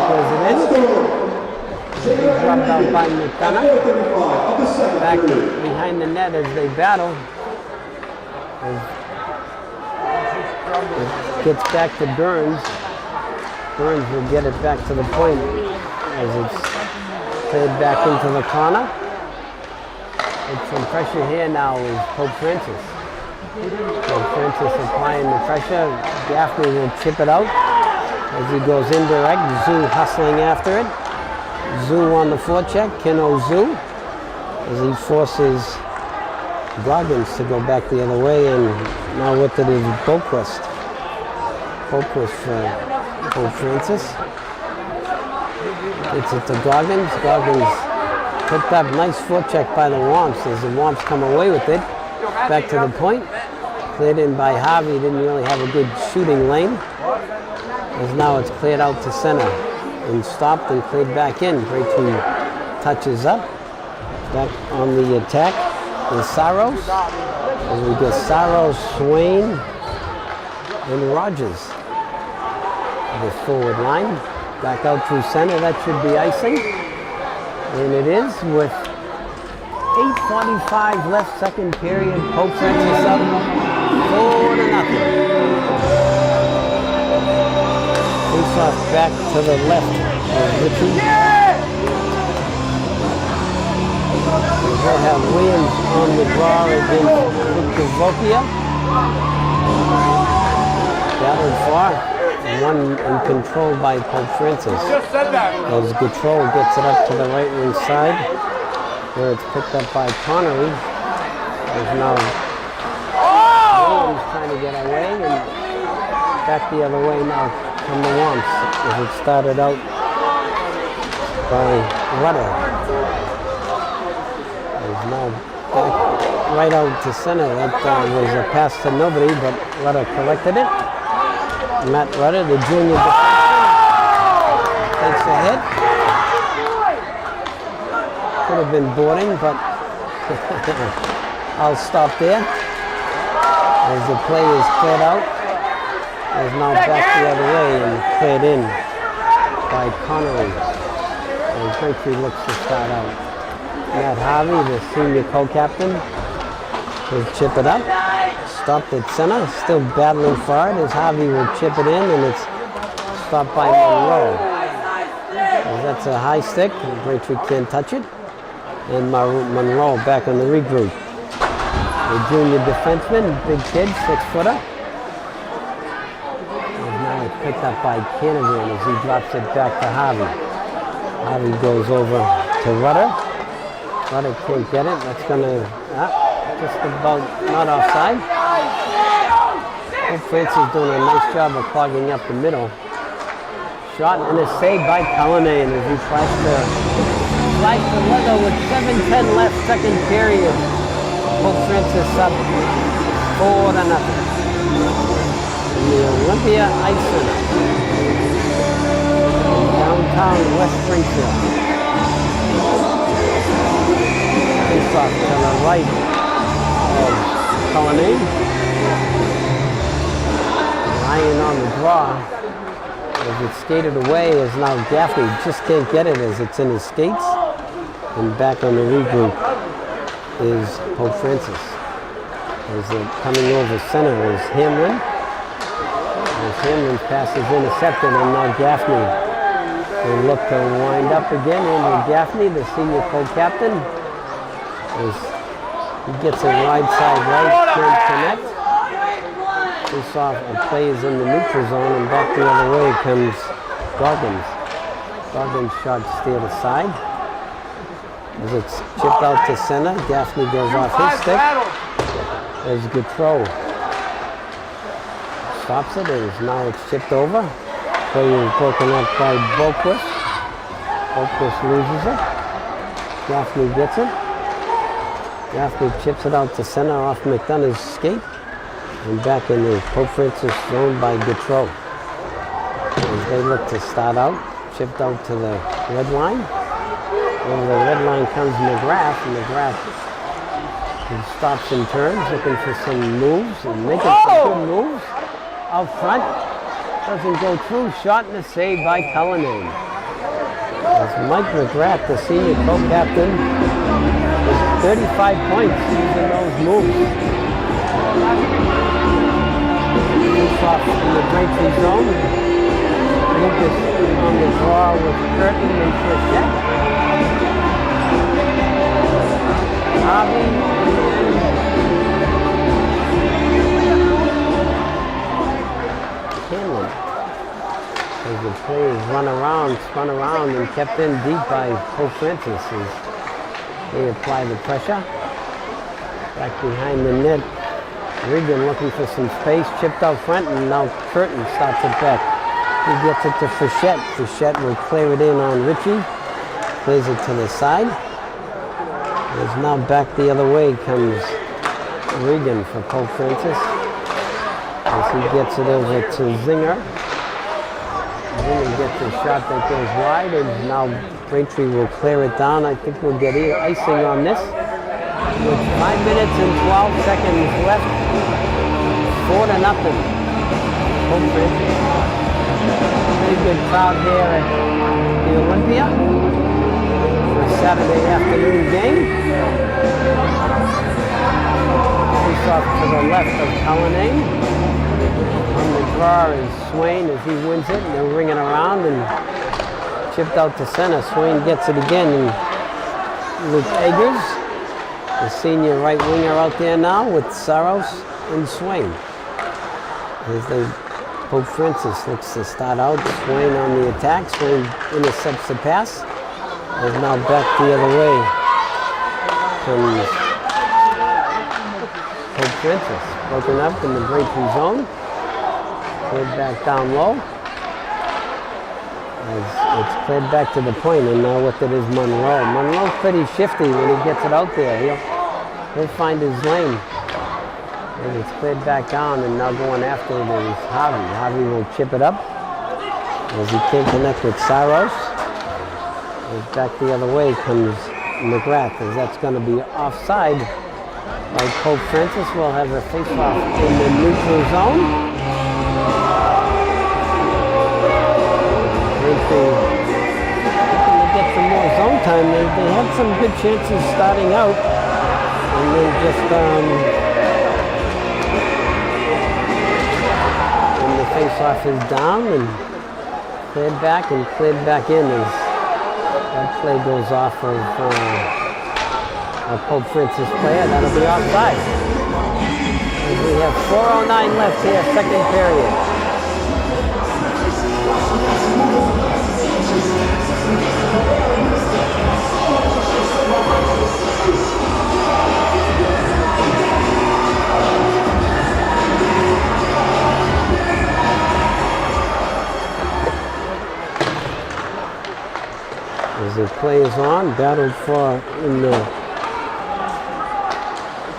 [SPEAKER 1] goes it in. He's rubbed out by McDonough. Back behind the net as they battle. It gets back to Burns. Burns will get it back to the point as it's played back into the corner. It's some pressure here now is Pope Francis. Pope Francis applying the pressure. Gaffney will chip it out as he goes indirect. Zoo hustling after it. Zoo on the forecheck. Keno Zoo as he forces Goggins to go back the other way, and now with it is Boquist. Boquist for Pope Francis. It's it to Goggins. Goggins picked up, nice forecheck by the Womps as the Womps come away with it. Back to the point. Cleared in by Harvey, didn't really have a good shooting lane. As now it's cleared out to center and stopped and cleared back in. Braintree touches up. Back on the attack is Saros. As we get Saros, Swain, and Rogers. this forward line. Back out through center, that should be icing. And it is with 8:45 left, second period. Pope Francis up 4-0. Face off back to the left of Richie. We'll have Williams on the draw against Victor. Battled far, one in control by Pope Francis. As Gautreau gets it up to the right wing side, where it's picked up by Connery. There's now Williams trying to get away, and back the other way now from the Wamps, as it started out by Rudder. Is now back right out to center. That was a pass to nobody, but Rudder collected it. Matt Rudder, the junior defenseman, takes a hit. Could have been boarding, but I'll stop there. As the play is cleared out, is now back the other way and cleared in by Connery. And Braintree looks to start out. Matt Harvey, the senior co-captain, will chip it up. Stopped at center, still battling for it as Harvey will chip it in, and it's stopped by Monroe. As that's a high stick, and Braintree can't touch it. And Monroe back on the regroup. The junior defenseman, big kid, 6-footer. And now it's picked up by Canavan as he drops it back to Harvey. Harvey goes over to Rudder. Rudder can't get it. That's going to, just about not offside. Pope Francis doing a nice job of clogging up the middle. Shot and a save by Cullinane as he tries to slice the leather with 7:10 left, second period. Pope Francis up 4-0. In the Olympia Ice Center in downtown West Springfield. Face off to the right of Cullinane. Ryan on the draw. As it's skated away is now Gaffney. Just can't get it as it's in his skates. And back on the regroup is Pope Francis. As coming over center is Hamlin. As Hamlin's pass is intercepted, and now Gaffney will look to wind up again. Andrew Gaffney, the senior co-captain, as he gets a wide side right, can't connect. Face off and plays in the neutral zone, and back the other way comes Goggins. Goggins shot steered aside. As it's chipped out to center, Gaffney goes off his stick. As Gautreau stops it, and now it's chipped over. Play is broken up by Boquist. Boquist loses it. Gaffney gets it. Gaffney chips it out to center off McDonough's skate. And back in the Pope Francis zone by Gautreau. As they look to start out, chipped out to the red line. Over the red line comes McGrath, and McGrath stops and turns, looking for some moves, and making some good moves. Out front, doesn't go through, shot and a save by Cullinane. As Mike McGrath, the senior co-captain, with 35 points using those moves. Off in the Braintree zone. Lucas on the draw with Curtin and Frechette. Harvey and Hamlin. As the play is spun around and kept in deep by Pope Francis as they apply the pressure. Back behind the net. Regan looking for some space, chipped out front, and now Curtin stops it back. He gets it to Frechette. Frechette will clear it in on Richie. Plays it to the side. As now back the other way comes Regan for Pope Francis. As he gets it over to Zinger. Zinger gets a shot that goes wide, and now Braintree will clear it down. I think we'll get icing on this. With 5 minutes and 12 seconds left, 4-0. Pope Francis. Really good crowd here at the Olympia for a Saturday afternoon game. Face off to the left of Cullinane. On the draw is Swain as he wins it, and they're ringing around and chipped out to center. Swain gets it again, and Luke Eggers, the senior right winger out there now with Saros and Swain. As Pope Francis looks to start out. Swain on the attack. Swain intercepts the pass. And now back the other way comes Pope Francis. Broken up in the Braintree zone. Cleared back down low. As it's cleared back to the point, and now with it is Monroe. Monroe's pretty shifty when he gets it out there. He'll find his lane. And it's cleared back down, and now going after it is Harvey. Harvey will chip it up as he can't connect with Saros. As back the other way comes McGrath, as that's going to be offside by Pope Francis. Will have a face-off in the neutral zone. Braintree looking to get some more zone time. They had some good chances starting out, and then just face-off is down and cleared back in as that play goes off of a Pope Francis player. That'll be offside. And we have 4:09 left here, second period. As the play is on, battled for in the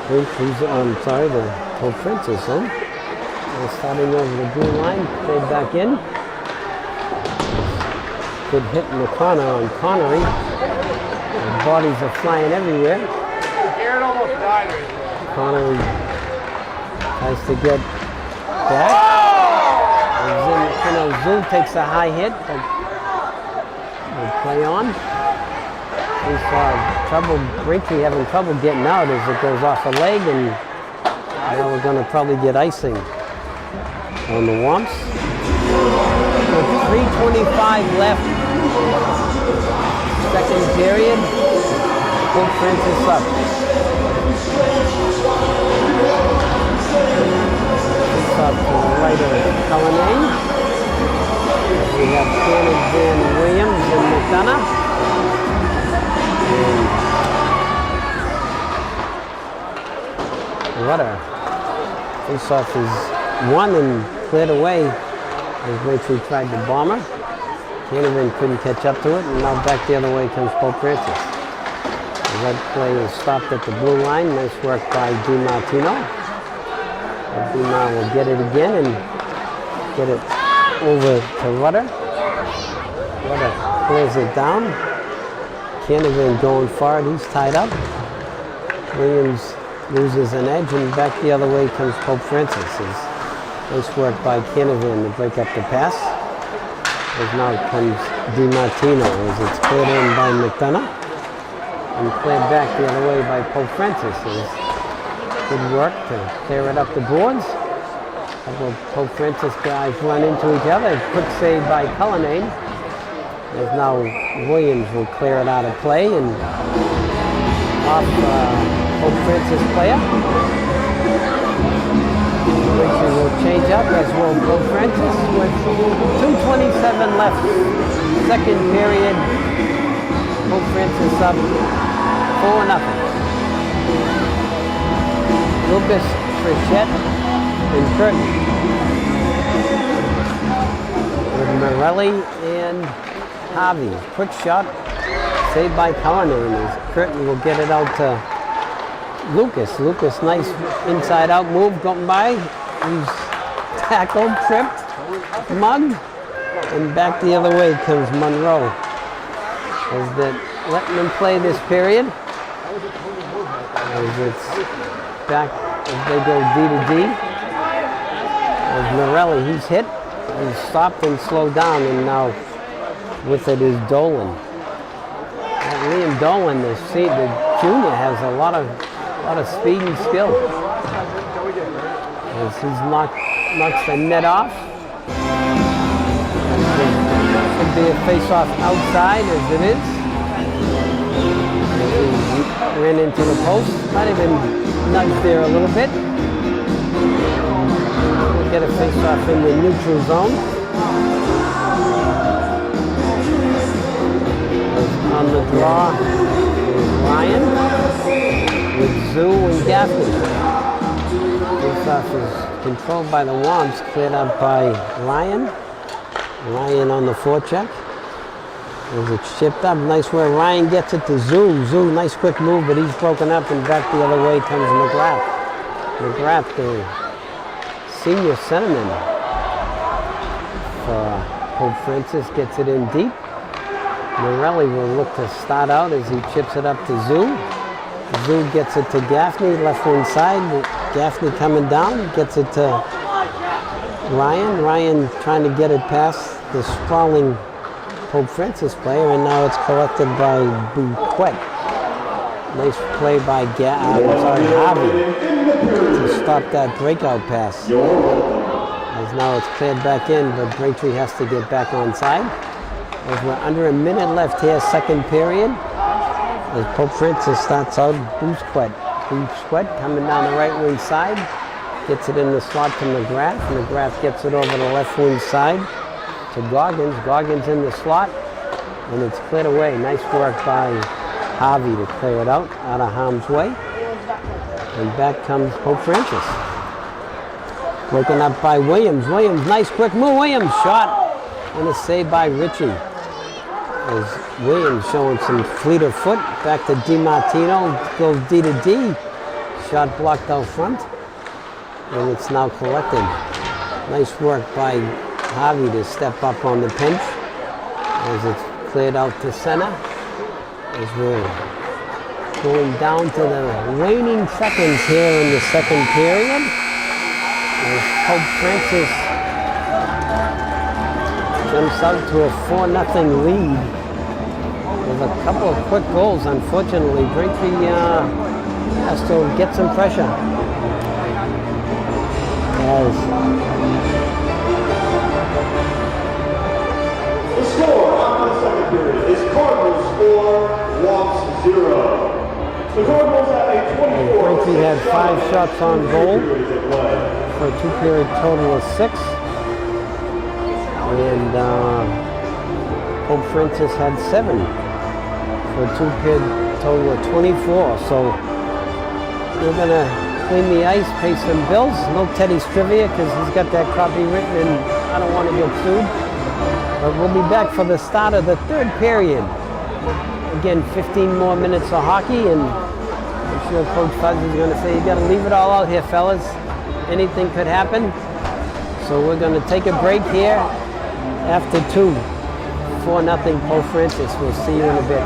[SPEAKER 1] the Pope Francis zone. They're starting over the blue line, played back in. Good hit in the corner on Connery. The bodies are flying everywhere. Connery tries to get back. Zul takes a high hit, but play on. We saw Braintree having trouble getting out as it goes off a leg, and now we're going to probably get icing on the Womps. With 3:25 left, second period. Pope Francis up. It's up to the right of Cullinane. We have Cannon, Van Williams, and McDonough. And what a face-off is won and cleared away as Braintree tried to bomb her. Canavan couldn't catch up to it, and now back the other way comes Pope Francis. The red play is stopped at the blue line. Nice work by DiMartino. DiMar will get it again and get it over to Rudder. Rudder clears it down. Canavan going forward, he's tied up. Williams loses an edge, and back the other way comes Pope Francis. Nice work by Canavan to break up the pass. As now comes DiMartino as it's cleared in by McDonough. And cleared back the other way by Pope Francis. Good work to clear it up the boards. Couple of Pope Francis guys run into each other. Quick save by Cullinane. As now Williams will clear it out of play and off Pope Francis player. Braintree will change up as will Pope Francis with 2:27 left. Second period. Pope Francis up 4-0. Lucas, Frechette, and Curtin. With Morelli and Harvey. Quick shot, saved by Cullinane as Curtin will get it out to Lucas. Lucas, nice inside out move going by. He's tackled, tripped, mugged, and back the other way comes Monroe. As that letting them play this period. As it's back as they go D to D. As Morelli, he's hit. He stopped and slowed down, and now with it is Dolan. Liam Dolan, the junior, has a lot of speed and skill. As he's knocks the net off. Should be a face-off outside, as it is. He ran into the post. Might have been nudged there a little bit. We'll get a face-off in the neutral zone. On the draw is Ryan with Zoo and Gaffney. Face-off is controlled by the Womps, cleared up by Ryan. Ryan on the forecheck. As it's chipped up, nice work. Ryan gets it to Zoo. Zoo, nice quick move, but he's broken up, and back the other way comes McGrath. McGrath, the senior centerman for Pope Francis, gets it in deep. Morelli will look to start out as he chips it up to Zoo. Zoo gets it to Gaffney, left wing side. Gaffney coming down, gets it to Ryan. Ryan trying to get it past the sprawling Pope Francis player, and now it's collected by Buquet. Nice play by Harvey to stop that breakout pass. As now it's cleared back in, but Braintree has to get back on side. As we're under a minute left here, second period. As Pope Francis starts out, Buquet coming down the right wing side. Gets it in the slot to McGrath. McGrath gets it over the left wing side to Goggins. Goggins in the slot, and it's cleared away. Nice work by Harvey to clear it out of harm's way. And back comes Pope Francis. Broken up by Williams. Williams, nice quick move. Williams shot, and a save by Ritchie. As Williams showing some fleet of foot. Back to DiMartino, goes D to D. Shot blocked out front, and it's now collected. Nice work by Harvey to step up on the pinch as it's cleared out to center. As we're going down to the waning seconds here in the second period. As Pope Francis jumps out to a 4-0 lead with a couple of quick goals. Unfortunately, Braintree has to get some pressure.
[SPEAKER 3] The score after the second period is Cardinals 4, Womps 0. The Cardinals have a 24.
[SPEAKER 1] Braintree had 5 shots on goal for a 2-period total of 6. And Pope Francis had 7 for a 2-period total of 24. So we're going to clean the ice, pay some bills. No Teddy's trivia because he's got that copy written and I don't want to get sued. But we'll be back for the start of the third period. Again, 15 more minutes of hockey, and I'm sure Coach Fuzz is going to say, you got to leave it all out here, fellas. Anything could happen. So we're going to take a break here after 2. 4-0 Pope Francis. We'll see you in a bit.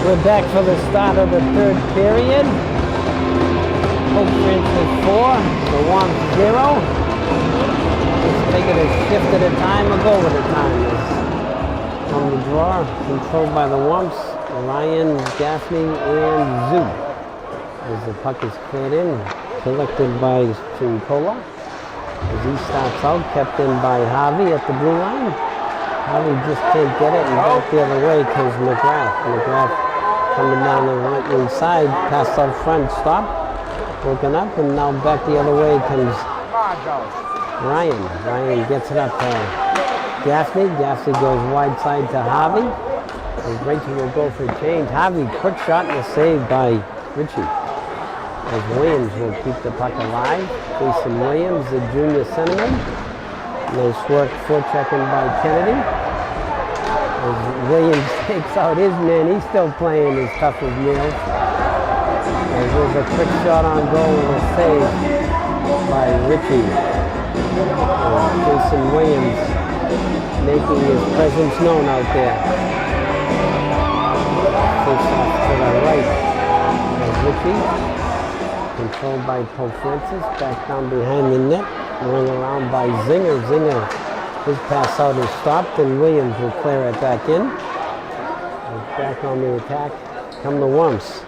[SPEAKER 1] We're back for the start of the third period. Pope Francis 4, the Wamps 0. Let's take it a shift at a time or go at a time. On the draw, controlled by the Wamps, Ryan, Gaffney, and Zoo. As the puck is cleared in, collected by Chincola. As he starts out, kept in by Harvey at the blue line. Harvey just can't get it, and back the other way comes McGrath. McGrath coming down the right wing side, passed out front, stopped, broken up, and now back the other way comes Ryan. Ryan gets it up to Gaffney. Gaffney goes wide side to Harvey. As Braintree will go for a change. Harvey, quick shot and a save by Ritchie. As Williams will keep the puck alive. Jason Williams, the junior centerman. Nice work forechecking by Kennedy. As Williams takes out his man, he's still playing as tough as nails. As there's a quick shot on goal and a save by Ritchie. Jason Williams making his presence known out there. Takes off to the right as Ritchie. Controlled by Pope Francis, back down behind the net, run around by Zinger. Zinger, his pass out is stopped, and Williams will clear it back in. Back on the attack, come the Wamps.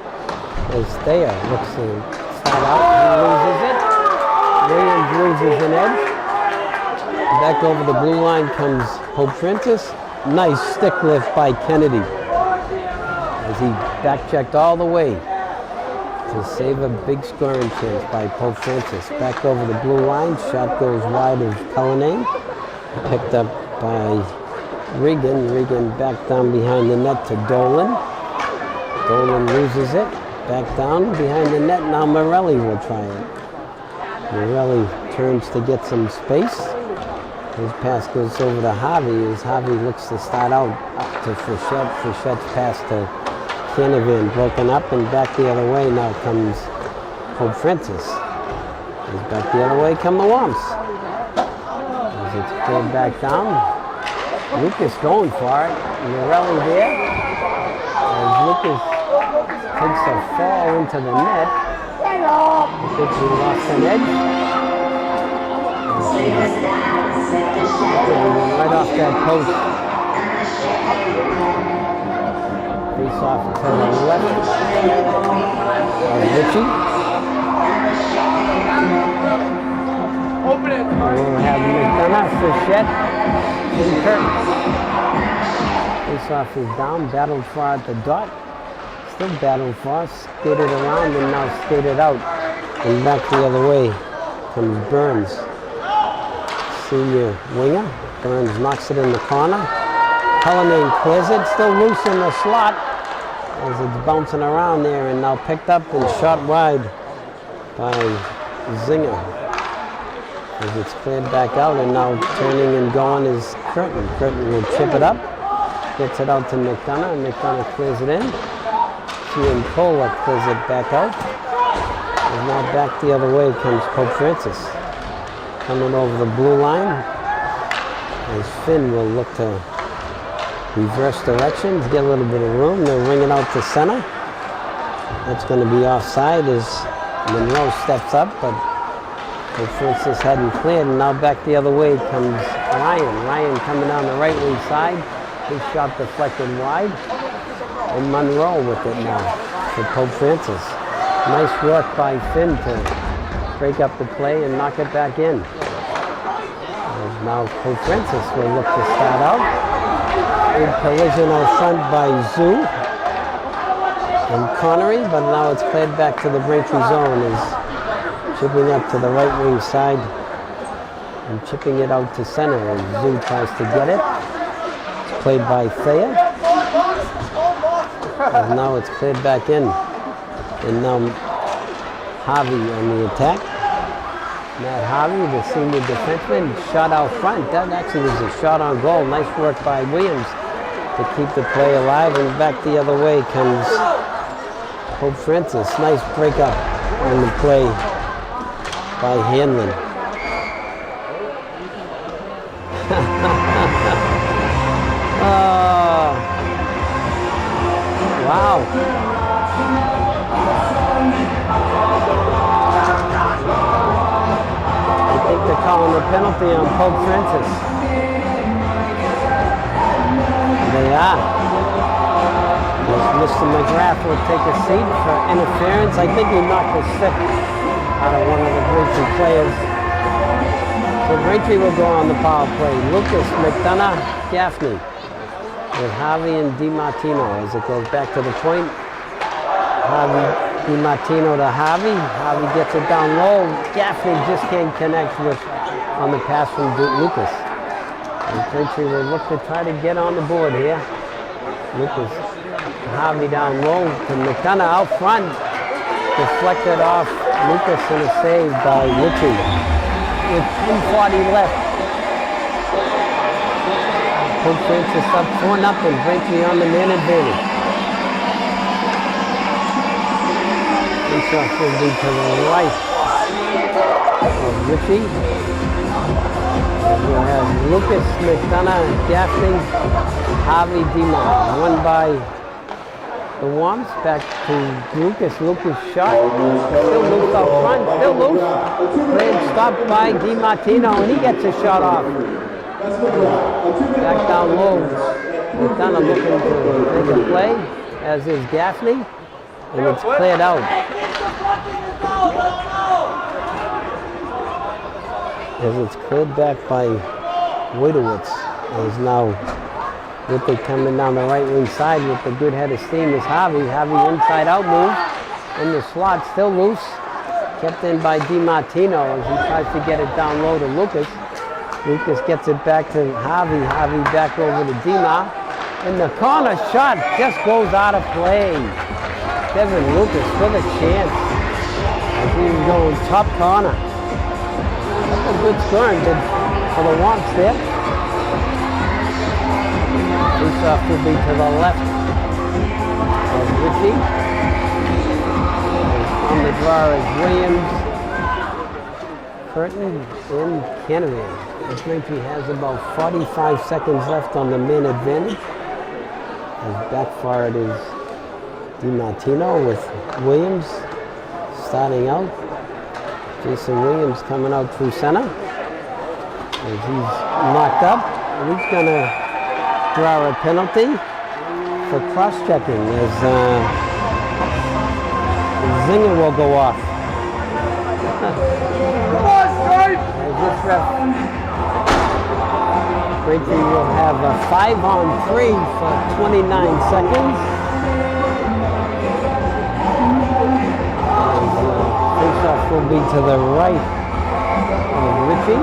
[SPEAKER 1] As Thayer looks to start out, he loses it. Williams loses an edge. Back over the blue line comes Pope Francis. Nice stick lift by Kennedy. As he back checked all the way to save a big scoring chance by Pope Francis. Back over the blue line, shot goes wide of Cullinane. Picked up by Regan. Regan back down behind the net to Dolan. Dolan loses it. Back down behind the net, now Morelli will try it. Morelli turns to get some space. His pass goes over to Harvey as Harvey looks to start out up to Frechette. Frechette's pass to Canavan broken up, and back the other way now comes Pope Francis. As back the other way come the Wamps. As it's pulled back down. Lucas going for it. Morelli there. As Lucas takes a fall into the net. I think he lost an edge. Right off that post. Face off to the left. Ritchie.
[SPEAKER 5] Open it.
[SPEAKER 1] We'll have McDonough, Frechette, and Curtin. Face off is down, battled for at the dot. Still battled for, skated around and now skated out. And back the other way comes Burns. Senior winger. Burns knocks it in the corner. Cullinane clears it, still loose in the slot as it's bouncing around there and now picked up and shot wide by Zinger. As it's cleared back out and now turning and going is Curtin. Curtin will chip it up, gets it out to McDonough, and McDonough clears it in. Cole clears it back out. And now back the other way comes Pope Francis. Coming over the blue line as Finn will look to reverse directions, get a little bit of room. They'll ring it out to center. That's going to be offside as Monroe steps up, but Pope Francis hadn't cleared, and now back the other way comes Ryan. Ryan coming down the right wing side. His shot deflected wide. And Monroe with it now for Pope Francis. Nice work by Finn to break up the play and knock it back in. And now Pope Francis will look to start out. Big collision out front by Zoo and Connery, but now it's played back to the Braintree zone. Is chipping up to the right wing side and chipping it out to center as Zoo tries to get it. It's played by Thayer. And now it's cleared back in. And now Harvey on the attack. Matt Harvey, the senior defenseman, shot out front. That actually was a shot on goal. Nice work by Williams to keep the play alive. And back the other way comes Pope Francis. Nice breakup on the play by Hanlon. Oh. Wow. will take a seat for interference. I think he knocked a stick out of one of the Braintree players. So Braintree will go on the power play. Lucas, McDonough, Gaffney with Harvey and DiMartino as it goes back to the point. Harvey, DiMartino to Harvey. Harvey gets it down low. Gaffney just can't connect with on the pass from Lucas. And Braintree will look to try to get on the board here. Lucas, Harvey down low to McDonough out front. Deflected off Lucas and a save by Ritchie. With 10:40 left. Pope Francis up 4-0. Braintree on the man advantage. Faceoff will be to the right of Ritchie. We'll have Lucas, McDonough, Gaffney, Harvey, Demar. Won by the Wamps. Back to Lucas. Lucas shot. Still loose out front. Still loose. Played stopped by DiMartino, and he gets a shot off. Back down low. McDonough looking to make a play, as is Gaffney. And it's cleared out. As it's cleared back by Wadowitz. As now with it coming down the right wing side with the good head of steam is Harvey. Harvey inside out move. In the slot, still loose. Kept in by DiMartino as he tries to get it down low to Lucas. Lucas gets it back to Harvey. Harvey back over to Demar. And the corner shot just goes out of play. Kevin Lucas with a chance. As he's going top corner. That's a good scoring bid for the Wamps there. Faceoff will be to the left of Ritchie. On the draw is Williams, Curtin, and Canavan. Braintree has about 45 seconds left on the man advantage. As back for it is DiMartino with Williams starting out. Jason Williams coming out through center. As he's knocked up. And he's going to draw a penalty for cross-checking as Zinger will go off. Come on, Stripe! As this ref, Braintree will have a 5-on-3 for 29 seconds. Faceoff will be to the right of Ritchie.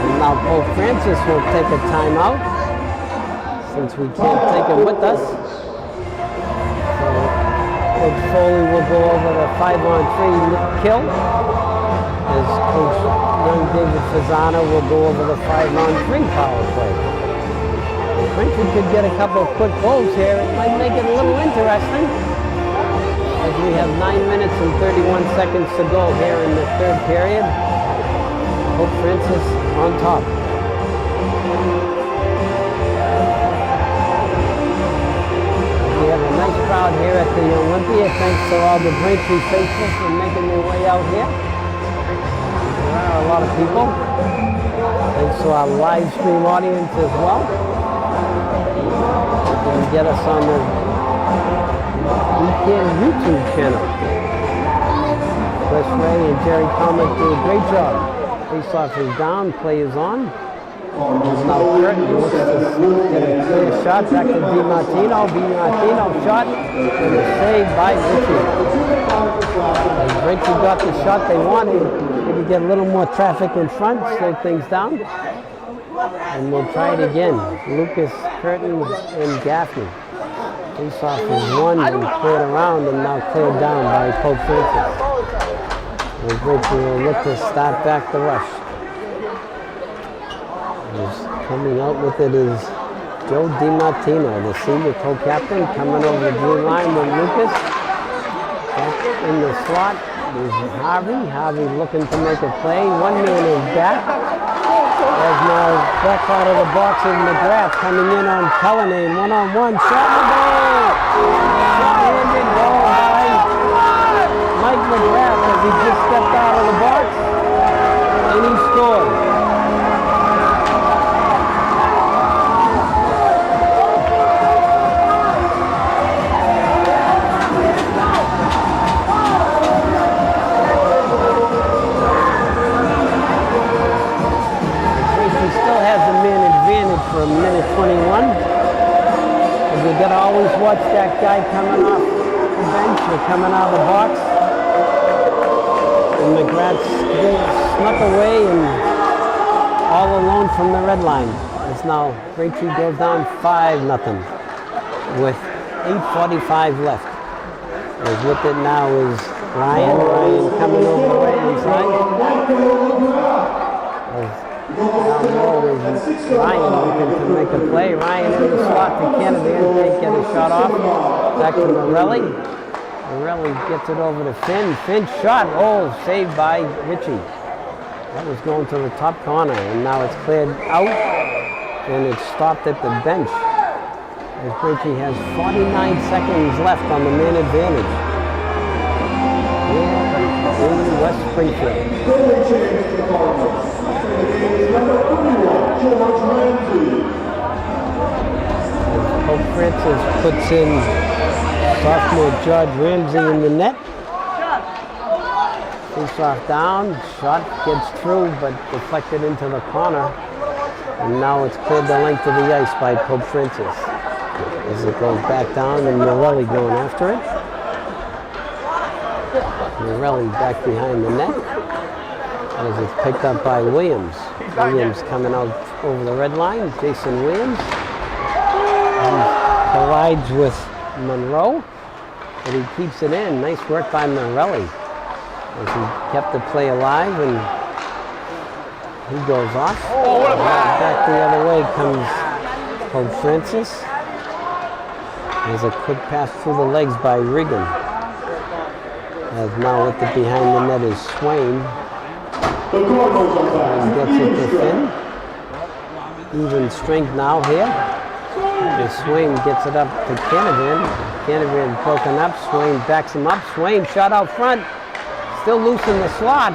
[SPEAKER 1] And now Pope Francis will take a timeout since we can't take it with us. So Coach Foley will go over the 5-on-3 kill as Coach young David Fazana will go over the 5-on-3 power play. If Braintree could get a couple of quick goals here, it might make it a little interesting. As we have 9 minutes and 31 seconds to go here in the third period. Pope Francis on top. We have a nice crowd here at the Olympia. Thanks to all the Braintree faithful for making their way out here. There are a lot of people. Thanks to our live stream audience as well. You can get us on the Weekend YouTube channel. Wes Ray and Jerry Comic do a great job. Faceoff is down, play is on. Now Curtin looks to get a clear shot back to DiMartino. DiMartino shot and a save by Ritchie. As Braintree got the shot they wanted, maybe get a little more traffic in front, slow things down. And we'll try it again. Lucas, Curtin, and Gaffney. Faceoff is won and cleared around and now cleared down by Pope Francis. And Braintree will look to start back the rush. Coming out with it is Joe DiMartino, the senior co-captain, coming over the blue line with Lucas. Back in the slot is Harvey. Harvey looking to make a play. One man is back. As now back out of the box is McGrath coming in on Cullinane. One-on-one shot in the goal. Shot-handed goal by Mike McGrath as he just stepped out of the box. And he scored. for a minute 21. And you gotta always watch that guy coming off the bench or coming out of the box. And McGrath snuck away and all alone from the red line. As now Braintree goes down 5-0 with 8:45 left. As with it now is Ryan coming over the right hand side. Down low is Ryan looking to make a play. Ryan in the slot to Canavan, can't get a shot off. Back to Morelli. Morelli gets it over to Finn. Finn shot, saved by Ritchie. That was going to the top corner, and now it's cleared out, and it's stopped at the bench. As Braintree has 49 seconds left on the man advantage. In West Springfield.
[SPEAKER 3] Goalie change for the Cardinals. Number 31, George Ramsey.
[SPEAKER 1] Pope Francis puts in sophomore George Ramsey in the net. Face off down, shot gets through but deflected into the corner. And now it's cleared the length of the ice by Pope Francis. As it goes back down and Morelli going after it. Morelli back behind the net. As it's picked up by Williams. Williams coming out over the red line. Jason Williams. He collides with Monroe. But he keeps it in. Nice work by Morelli. As he kept the play alive and he goes off. Back the other way comes Pope Francis. There's a quick pass through the legs by Regan. As now with it behind the net is Swain.
[SPEAKER 3] The Cardinals are back.
[SPEAKER 1] And gets it to Finn. Even strength now here. As Swain gets it up to Canavan. Canavan broken up. Swain backs him up. Swain shot out front. Still loose in the slot.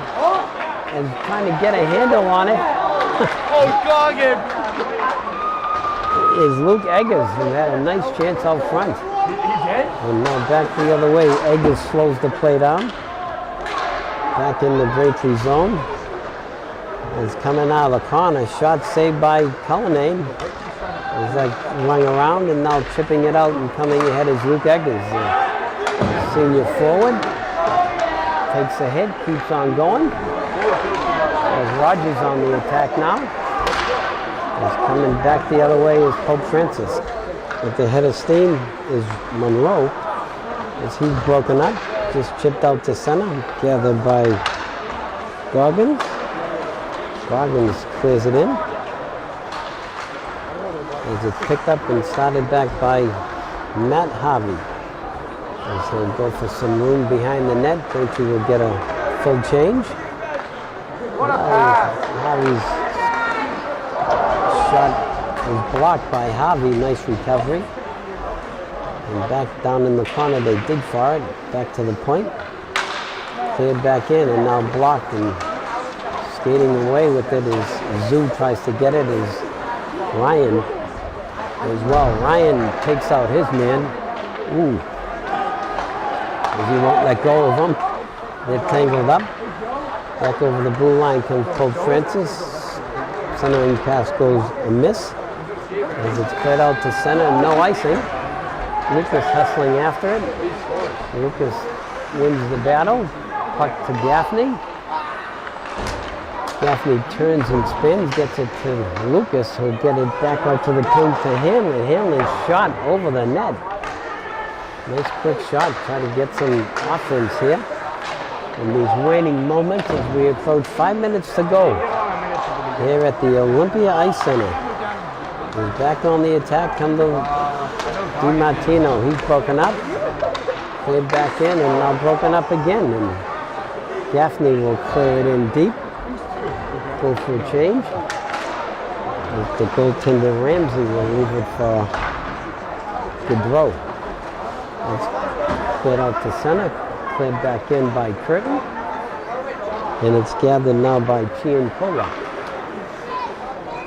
[SPEAKER 1] And trying to get a handle on it. Is Luke Eggers, who had a nice chance out front. And now back the other way. Eggers slows the play down. Back in the Braintree zone. Is coming out of the corner. Shot saved by Cullinane. He's like rung around and now chipping it out and coming ahead is Luke Eggers. Senior forward. Takes a hit, keeps on going. There's Rogers on the attack now. He's coming back the other way is Pope Francis. At the head of steam is Monroe. As he's broken up, just chipped out to center, gathered by Goggins. Goggins clears it in. As it's picked up and started back by Matt Harvey. As he'll go for some room behind the net. Braintree will get a full change. Harvey's shot is blocked by Harvey. Nice recovery. And back down in the corner, they dig for it. Back to the point. Cleared back in and now blocked. And skating away with it is Zoo tries to get it is Ryan as well. Ryan takes out his man. Ooh. As he won't let go of them. They're tangled up. Back over the blue line comes Pope Francis. Centering pass goes amiss. As it's cleared out to center, no icing. Lucas hustling after it. Lucas wins the battle. Puck to Gaffney. Gaffney turns and spins, gets it to Lucas, who'll get it back out to the point to Hanlon. Hanlon's shot over the net. Nice quick shot, try to get some offense here. In these waning moments as we approach 5 minutes to go. Here at the Olympia Ice Center. He's back on the attack, come to DiMartino. He's broken up. Cleared back in and now broken up again. And Gaffney will clear it in deep. Go for a change. As the goaltender Ramsey will leave it for Gaudreau. It's cleared out to center, cleared back in by Curtin, and it's gathered now by Chiancola.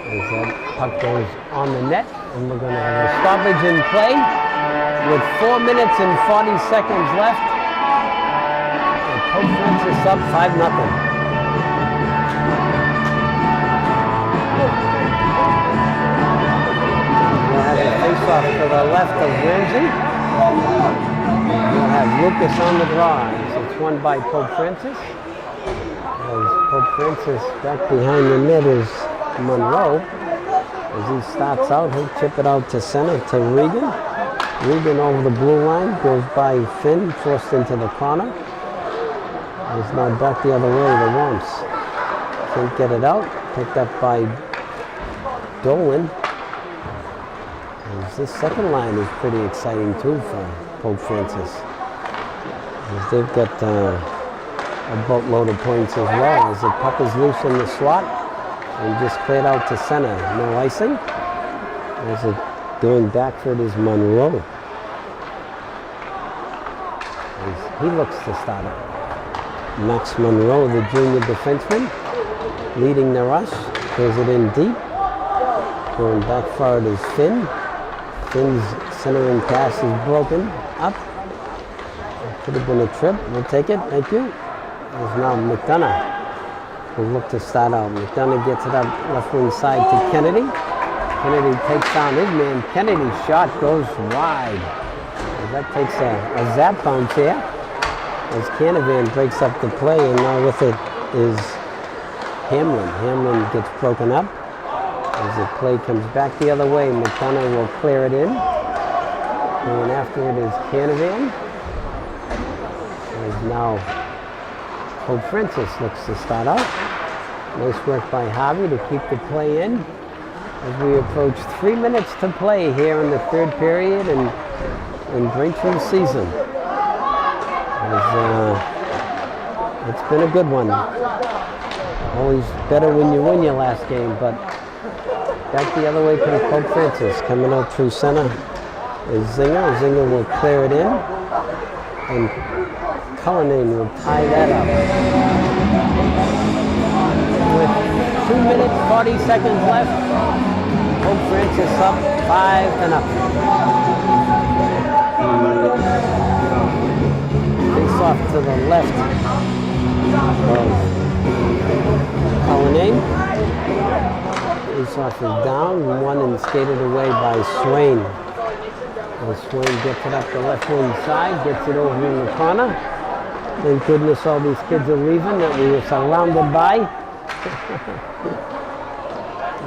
[SPEAKER 1] As that puck goes on the net, and we're going to have a stoppage in play with 4 minutes and 40 seconds left. And Pope Francis up 5-0. the left of Ramsey. We'll have Lucas on the draw. It's won by Pope Francis. As Pope Francis back behind the net is Monroe. As he starts out, he'll chip it out to center to Regan. Regan over the blue line, goes by Finn, forced into the corner. He's now back the other way to once. Can't get it out. Picked up by Dolan. As this second line is pretty exciting too for Pope Francis. As they've got a boatload of points as well. As the puck is loose in the slot and just cleared out to center. No icing. As it going back for it is Monroe. As he looks to start it. Max Monroe, the junior defenseman, leading the rush. Throws it in deep. Going back for it is Finn. Finn's centering pass is broken up. It could have been a trip. We'll take it. Thank you. There's now McDonough will look to start out. McDonough gets it up left wing side to Kennedy. Kennedy takes down his man. Kennedy's shot goes wide. That takes a zap bounce here. As Canavan breaks up the play, and now with it is Hamlin. Hamlin gets broken up. As the play comes back the other way, McDonough will clear it in. Going after it is Canavan. As now Pope Francis looks to start out. Nice work by Harvey to keep the play in. As we approach 3 minutes to play here in the third period in Braintree season. It's been a good one. Always better when you win your last game, but back the other way comes Pope Francis. Coming out through center is Zinger. Zinger will clear it in, and Cullinane will tie that up. With 2 minutes, 40 seconds left, Pope Francis up 5-0. Face off to the left of Cullinane. Face off is down, won and skated away by Swain. As Swain gets it up the left wing side, gets it over in the corner. Thank goodness all these kids are leaving that we were surrounded by.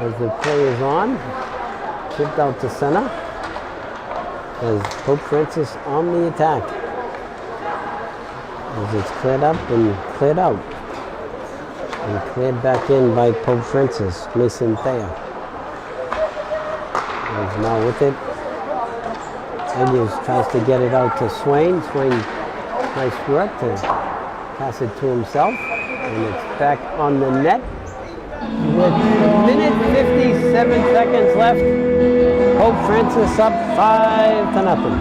[SPEAKER 1] As the play is on, chipped out to center. As Pope Francis on the attack. As it's cleared up and cleared out. And cleared back in by Pope Francis, Mason Thayer. As now with it, Edwards tries to get it out to Swain. Swain, nice work to pass it to himself. And it's back on the net. With 1:57 seconds left, Pope Francis up 5-0.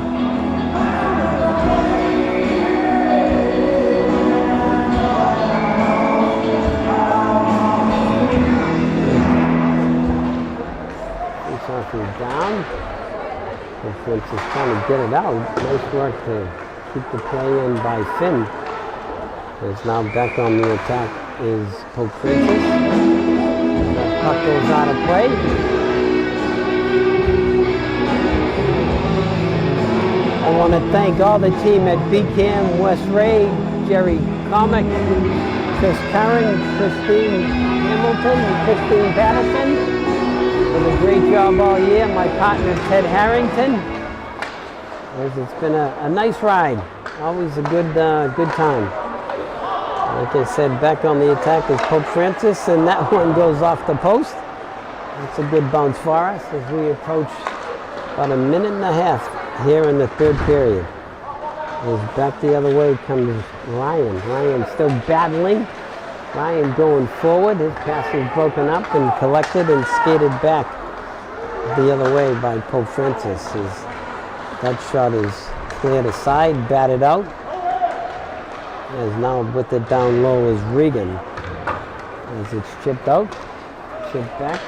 [SPEAKER 1] Face-off is down. Pope Francis trying to get it out. Nice work to keep the play in by Finn. It's now back on the attack is Pope Francis. That puck goes out of play. I want to thank all the team at BCAM, West Ray, Jerry Comic, Chris Curran, Christine Hamilton, and Christine Patterson for the great job all year. My partner Ted Harrington. It's been a nice ride. Always a good time. Like I said, back on the attack is Pope Francis, and that one goes off the post. That's a good bounce for us as we approach about 1.5 minutes here in the third period. As back the other way comes Ryan. Ryan still battling. Ryan going forward. His pass is broken up and collected and skated back the other way by Pope Francis. That shot is cleared aside, batted out. As now with it down low is Regan. As it's chipped out, chipped back.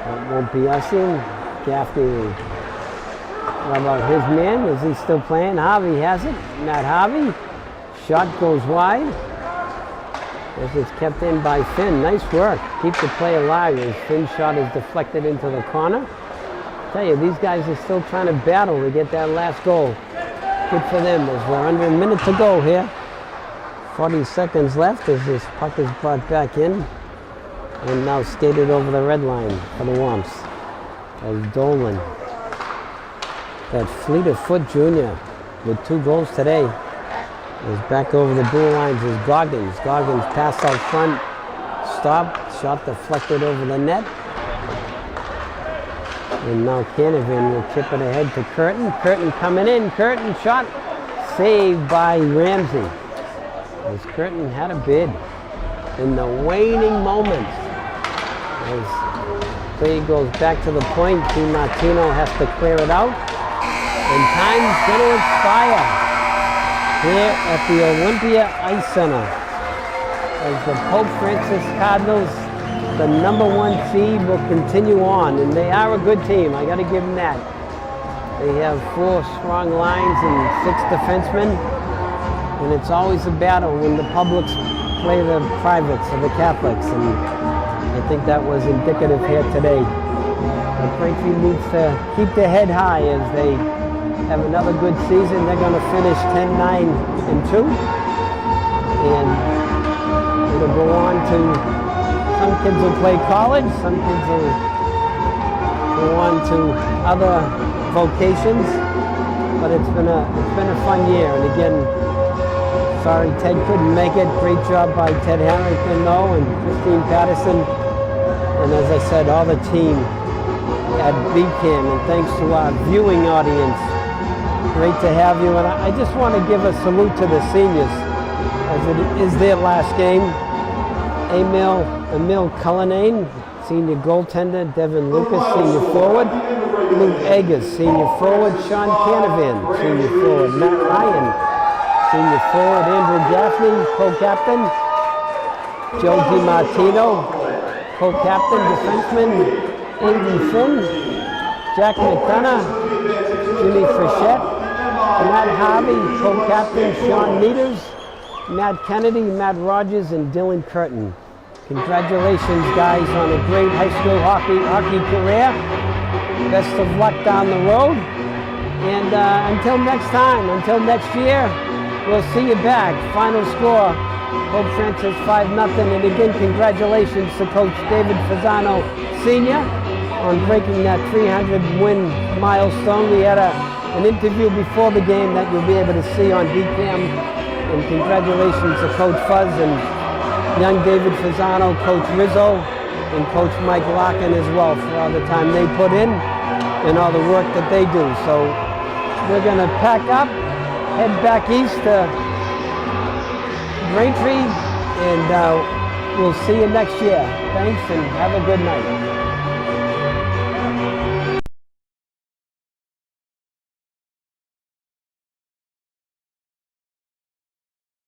[SPEAKER 1] That won't be us in. Gaffney, how about his man? Is he still playing? Harvey has it. Matt Harvey. Shot goes wide. As it's kept in by Finn. Nice work. Keep the play alive as Finn's shot is deflected into the corner. Tell you, these guys are still trying to battle to get that last goal. Good for them as we're under a minute to go here. 40 seconds left as this puck is brought back in and now skated over the red line for the Womps. As Dolan, that fleet of foot junior with 2 goals today, is back over the blue lines as Goggins. Goggins passed out front, stopped, shot deflected over the net. And now Canavan will chip it ahead to Curtin. Curtin coming in, Curtin shot, saved by Ramsey. As Curtin had a bid in the waning moments. As play goes back to the point, DiMartino has to clear it out. And time's going to expire here at the Olympia Ice Center. As the Pope Francis Cardinals, the #1 seed, will continue on. And they are a good team, I got to give them that. They have 4 strong lines and 6 defensemen. And it's always a battle when the publics play the privates or the Catholics. And I think that was indicative here today. But Braintree needs to keep their head high as they have another good season. They're going to finish 10-9-2. And it'll go on to, some kids will play college, some kids will go on to other vocations. But it's been a fun year. And again, sorry Ted couldn't make it. Great job by Ted Harrington though, and Christine Patterson. And as I said, all the team at BCAM, and thanks to our viewing audience. Great to have you. And I just want to give a salute to the seniors as it is their last game. Emil Cullinane, senior goaltender. Devin Lucas, senior forward. Luke Eggers, senior forward. Sean Canavan, senior forward. Matt Ryan, senior forward. Andrew Gaffney, co-captain. Joe DiMartino, co-captain, defenseman. Andy Finn, Jack McDonough, Jimmy Frechette, Matt Harvey, co-captain. Sean Meters, Matt Kennedy, Matt Rogers, and Dylan Curtin. Congratulations, guys, on a great high school hockey career. Best of luck down the road. And until next time, until next year, we'll see you back. Final score, Pope Francis 5-0. And again, congratulations to Coach David Fasano Sr. on breaking that 300-win milestone. We had an interview before the game that you'll be able to see on DCAM. And congratulations to Coach Fuzz and young David Fasano, Coach Rizzo, and Coach Mike Larkin as well for all the time they put in and all the work that they do. So we're going to pack up, head back east to Braintree, and we'll see you next year. Thanks, and have a good night.